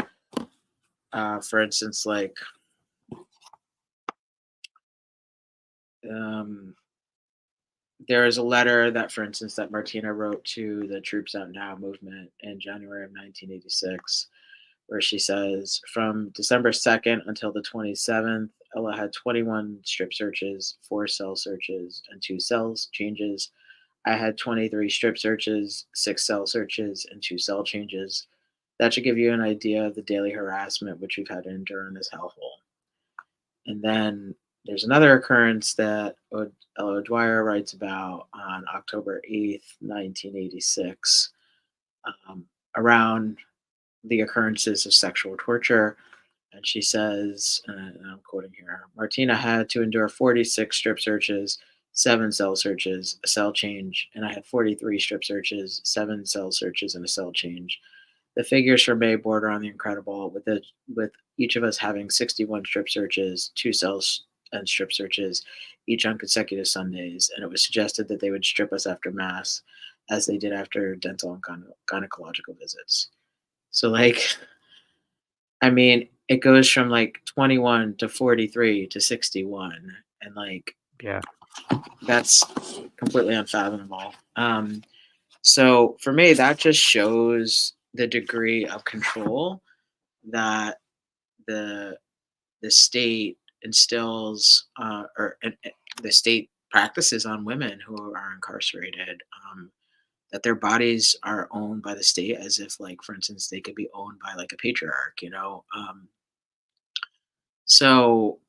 For instance, like um, there is a letter that, for instance, that Martina wrote to the Troops Out Now movement in January of 1986, where she says, from December 2nd until the 27th, Ella had 21 strip searches, 4 cell searches, and 2 cells changes. I had 23 strip searches, 6 cell searches, and 2 cell changes. That should give you an idea of the daily harassment which we've had to endure in this hellhole. And then there's another occurrence that Ella Dwyer writes about on October 8th, 1986, um, around the occurrences of sexual torture. And she says, and I'm quoting here, Martina had to endure 46 strip searches, 7 cell searches, a cell change, and I had 43 strip searches, 7 cell searches, and a cell change. The figures for May border on the incredible, with each of us having 61 strip searches, 2 cells and strip searches, each on consecutive Sundays, and it was suggested that they would strip us after Mass, as they did after dental and gynecological visits. So, like, I mean, it goes from like 21 to 43 to 61, and like Yeah. that's completely unfathomable. So for me, that just shows the degree of control that the the state instills the state practices on women who are incarcerated, that their bodies are owned by the state as if, like, for instance, they could be owned by like a patriarch, so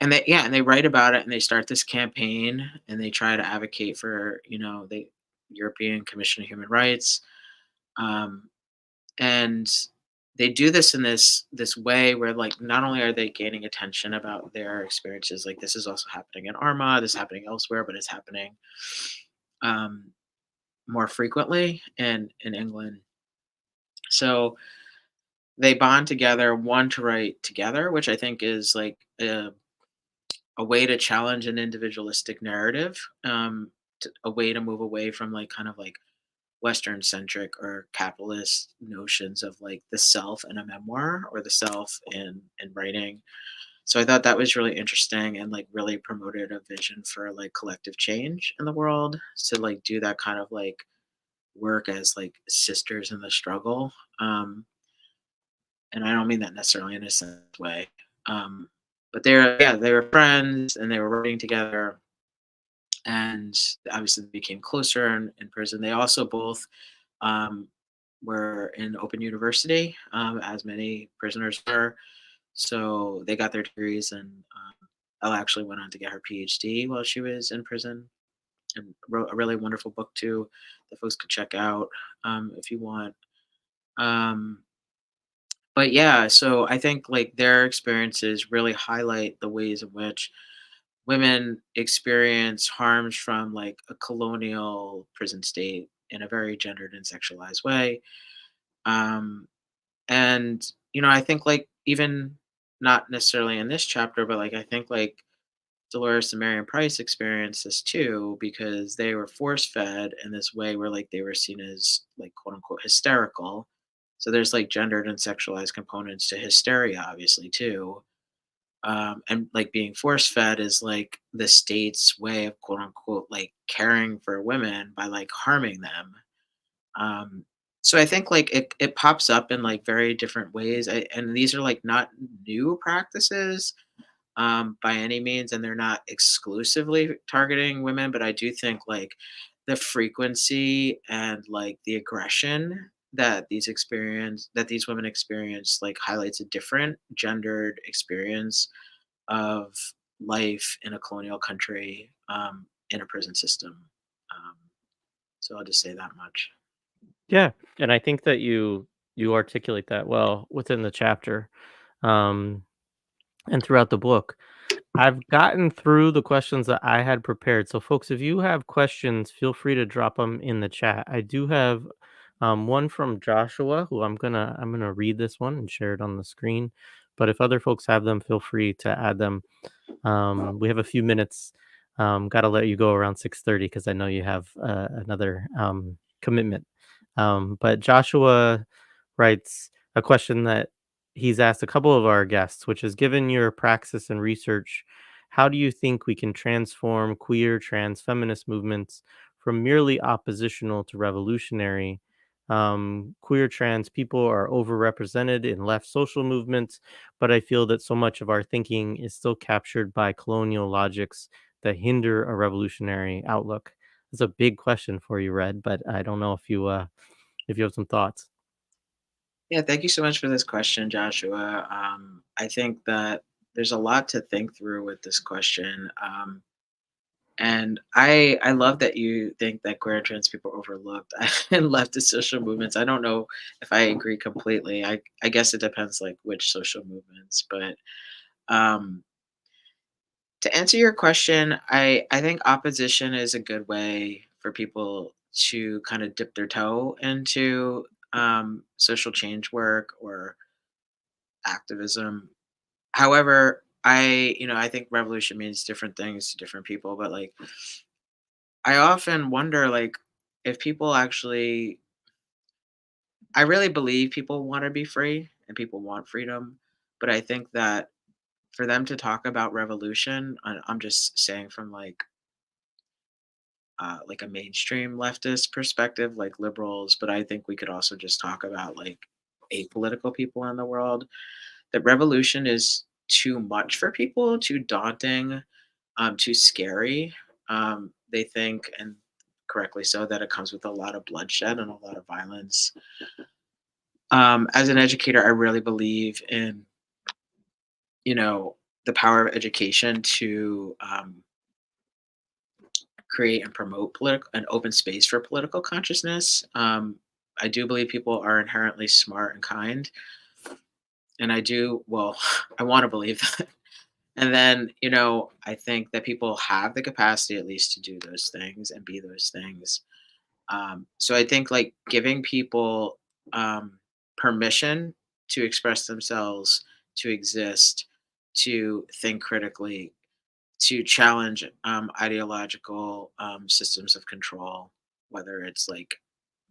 and they write about it and they start this campaign and they try to advocate for, the European Commission of Human Rights. Um, and they do this in this way where, like, not only are they gaining attention about their experiences, like this is also happening in Armagh, this is happening elsewhere, but it's happening um, more frequently in England. So they bond together, one to write together, which I think is like a way to challenge an individualistic narrative, a way to move away from like kind of like Western centric or capitalist notions of like the self in a memoir or the self in writing. So I thought that was really interesting and like really promoted a vision for like collective change in the world to like do that kind of like work as like sisters in the struggle. And I don't mean that necessarily in a sense way. Um, but they were friends and they were writing together, and obviously they became closer in prison. They also both um, were in open university, as many prisoners were. So they got their degrees, and Ella actually went on to get her PhD while she was in prison, and wrote a really wonderful book too that folks could check out if you want. Um, but yeah, so I think like their experiences really highlight the ways in which women experience harms from like a colonial prison state in a very gendered and sexualized way. Um, and I think like even not necessarily in this chapter, but like I think like Dolores and Marian Price experienced this too because they were force fed in this way where like they were seen as like quote unquote hysterical. So there's like gendered and sexualized components to hysteria, obviously too. And like being force fed is like the state's way of quote unquote like caring for women by like harming them. Um, so I think like it pops up in like very different ways. And these are like not new practices by any means, and they're not exclusively targeting women. But I do think like the frequency and like the aggression that these women experience like highlights a different gendered experience of life in a colonial country, in a prison system. Um, so I'll just say that much. Yeah, and I think that you articulate that well within the chapter, um, and throughout the book. I've gotten through the questions that I had prepared. So, folks, if you have questions, feel free to drop them in the chat. I do have one from Joshua, who I'm gonna read this one and share it on the screen. But if other folks have them, feel free to add them. We have a few minutes. Got to let you go around 6:30 because I know you have another commitment. But Joshua writes a question that he's asked a couple of our guests, which is, given your praxis and research, how do you think we can transform queer, trans, feminist movements from merely oppositional to revolutionary? Queer trans people are overrepresented in left social movements, but I feel that so much of our thinking is still captured by colonial logics that hinder a revolutionary outlook. It's a big question for you, Red, but I don't know if you have some thoughts. Yeah, thank you so much for this question, Joshua. I think that there's a lot to think through with this question. And I love that you think that queer and trans people are overlooked in leftist social movements. I don't know if I agree completely. I guess it depends like which social movements, but um, to answer your question, I think opposition is a good way for people to kind of dip their toe into social change work or activism. However, I think revolution means different things to different people, but like I often wonder like if people actually I really believe people want to be free and people want freedom, but I think that for them to talk about revolution, I'm just saying from like a mainstream leftist perspective, like liberals, but I think we could also just talk about like apolitical people in the world. That revolution is too much for people, too daunting, too scary. They think, and correctly so, that it comes with a lot of bloodshed and a lot of violence. As an educator, I really believe in, you know, the power of education to create and promote an open space for political consciousness. I do believe people are inherently smart and kind, and I do well. I want to believe that. And then, I think that people have the capacity at least to do those things and be those things. So I think like giving people permission to express themselves, to exist, to think critically, to challenge ideological systems of control, whether it's like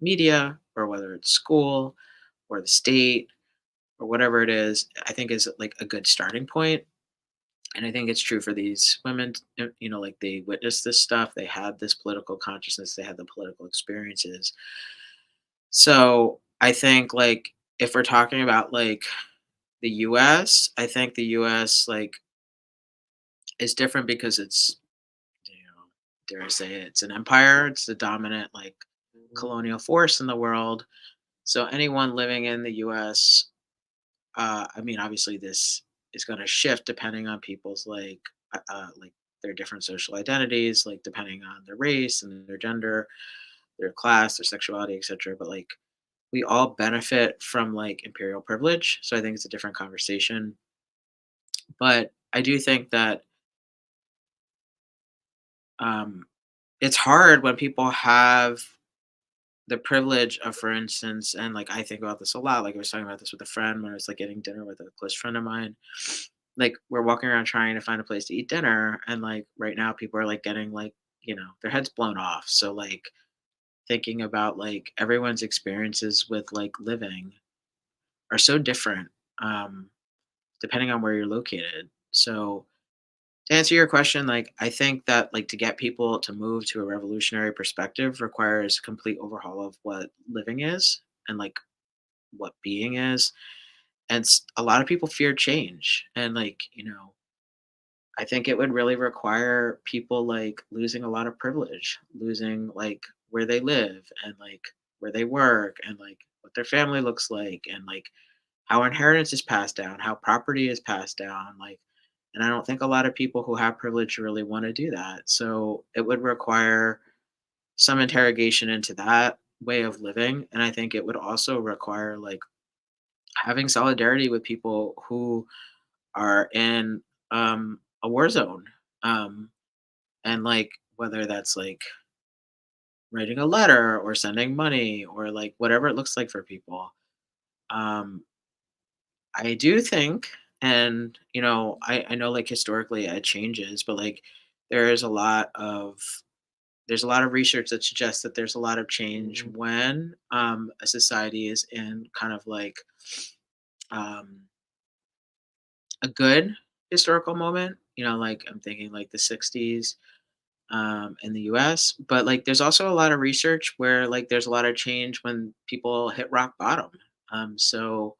media or whether it's school or the state or whatever it is, I think is like a good starting point. And I think it's true for these women, like they witnessed this stuff, they had this political consciousness, they had the political experiences. So I think like if we're talking about like the US, I think the US like is different because it's, dare I say it, it's an empire, it's the dominant like colonial force in the world. So anyone living in the US, I mean, obviously this is going to shift depending on people's like their different social identities, like depending on their race and their gender, their class, their sexuality, etc. But like we all benefit from like imperial privilege, so I think it's a different conversation. But I do think that um, it's hard when people have the privilege of, for instance, and like I think about this a lot. Like I was talking about this with a friend when I was like getting dinner with a close friend of mine. Like we're walking around trying to find a place to eat dinner, and like right now people are like getting like their heads blown off. So like thinking about like everyone's experiences with like living are so different, um, depending on where you're located. So to answer your question, like I think that like to get people to move to a revolutionary perspective requires complete overhaul of what living is and like what being is. And a lot of people fear change. And like, I think it would really require people like losing a lot of privilege, losing like where they live and like where they work and like what their family looks like and like how inheritance is passed down, how property is passed down, like, and I don't think a lot of people who have privilege really want to do that. So it would require some interrogation into that way of living. And I think it would also require like having solidarity with people who are in a war zone. Um, and like whether that's like writing a letter or sending money or like whatever it looks like for people. Um, I do think, and I know like historically it changes, but like there is a lot of there's a lot of research that suggests that there's a lot of change when a society is in kind of like um, a good historical moment. Like I'm thinking like the 60s in the US, but like there's also a lot of research where like there's a lot of change when people hit rock bottom. So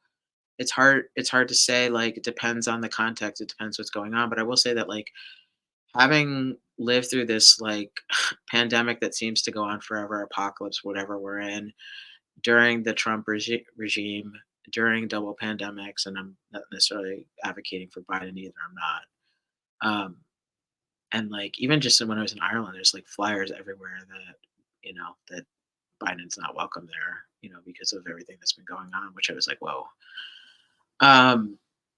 it's hard to say, like, it depends on the context, it depends what's going on, but I will say that, like, having lived through this, like, pandemic that seems to go on forever, apocalypse, whatever we're in, during the Trump regime, during double pandemics, and I'm not necessarily advocating for Biden either, I'm not. And, like, even just when I was in Ireland, there's, like, flyers everywhere that Biden's not welcome there, because of everything that's been going on, which I was like, "Whoa." Um,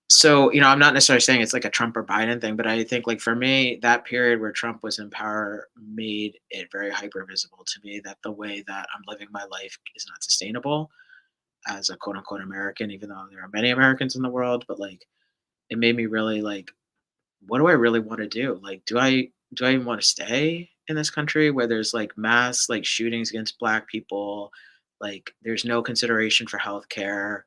so, I'm not necessarily saying it's like a Trump or Biden thing, but I think like for me, that period where Trump was in power made it very hyper visible to me that the way that I'm living my life is not sustainable as a quote unquote American, even though there are many Americans in the world, but like it made me really like, what do I really want to do? Like, do I even want to stay in this country where there's like mass like shootings against black people? Like there's no consideration for healthcare,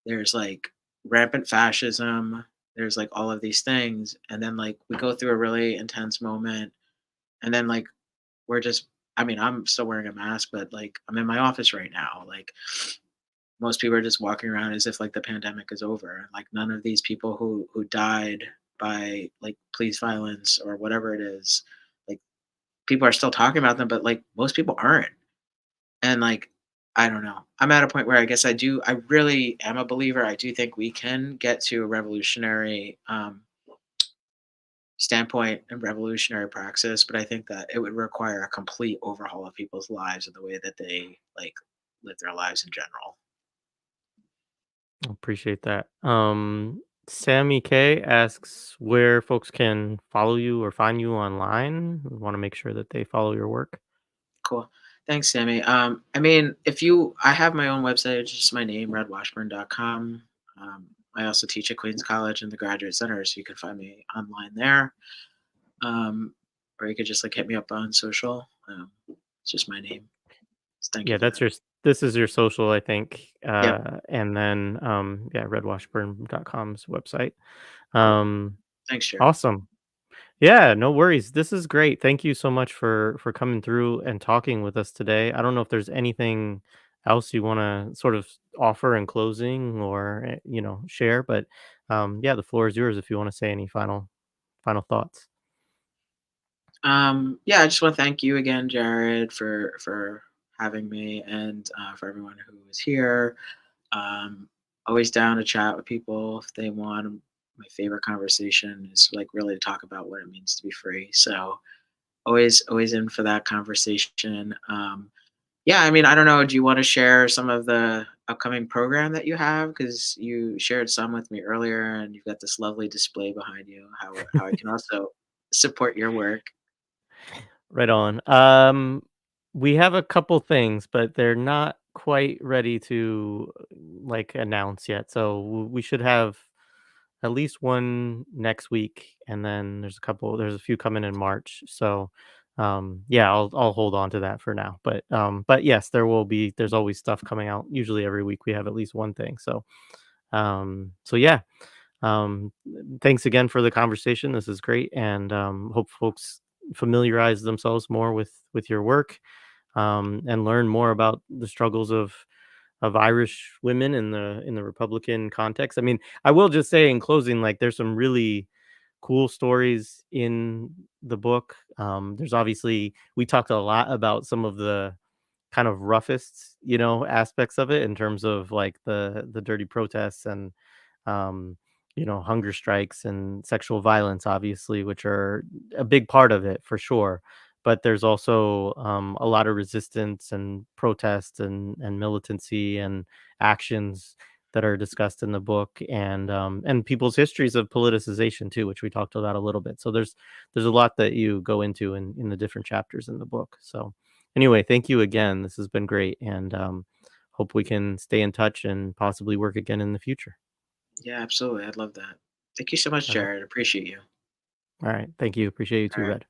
there's like rampant fascism, there's like all of these things, and then like we go through a really intense moment, and then like we're just, I mean, I'm still wearing a mask, but like I'm in my office right now, like most people are just walking around as if like the pandemic is over. Like none of these people who died by like police violence or whatever it is, like people are still talking about them, but like most people aren't. And like I don't know. I'm at a point where I guess I really am a believer. I do think we can get to a revolutionary standpoint and revolutionary praxis, but I think that it would require a complete overhaul of people's lives and the way that they like live their lives in general. Appreciate that. Sammy K asks where folks can follow you or find you online. Want to make sure that they follow your work. Cool. Thanks, Sammy. I mean, if you, I have my own website. It's just my name, redwashburn.com. I also teach at Queens College in the Graduate Center, so you can find me online there. Um, or you could just like hit me up on social. It's just my name. So thank you Yeah, for that's that. your this is your social, I think. Yep. And then yeah, redwashburn.com's website. Cool. Um Thanks, Jared. awesome. Yeah, no worries. This is great. Thank you so much for coming through and talking with us today. I don't know if there's anything else you want to sort of offer in closing or share, but yeah, the floor is yours if you want to say any final thoughts. Yeah, I just want to thank you again, Jared, for having me and for everyone who was here. Um, Always down to chat with people if they want. My favorite conversation is like really to talk about what it means to be free. So always in for that conversation. Yeah, I mean, I don't know. Do you want to share some of the upcoming program that you have? Because you shared some with me earlier, and you've got this lovely display behind you. How I can also support your work. Right on. We have a couple things, but they're not quite ready to like announce yet. So we should have at least one next week, and then there's a few coming in March. So yeah, I'll hold on to that for now. But yes, there's always stuff coming out. Usually every week we have at least one thing. So yeah. Um, Thanks again for the conversation. This is great, and hope folks familiarize themselves more with your work, and learn more about the struggles of Irish women in the Republican context. I mean, I will just say in closing, like there's some really cool stories in the book. There's obviously we talked a lot about some of the kind of roughest, aspects of it in terms of like the dirty protests and um, hunger strikes and sexual violence, obviously, which are a big part of it for sure. But there's also a lot of resistance and protest and militancy and actions that are discussed in the book, and people's histories of politicization too, which we talked about a little bit. So there's a lot that you go into in the different chapters in the book. So anyway, thank you again. This has been great, and hope we can stay in touch and possibly work again in the future. Yeah, absolutely. I'd love that. Thank you so much, All right. Jared. Appreciate you. All right. Thank you. Appreciate you All too, right. Red.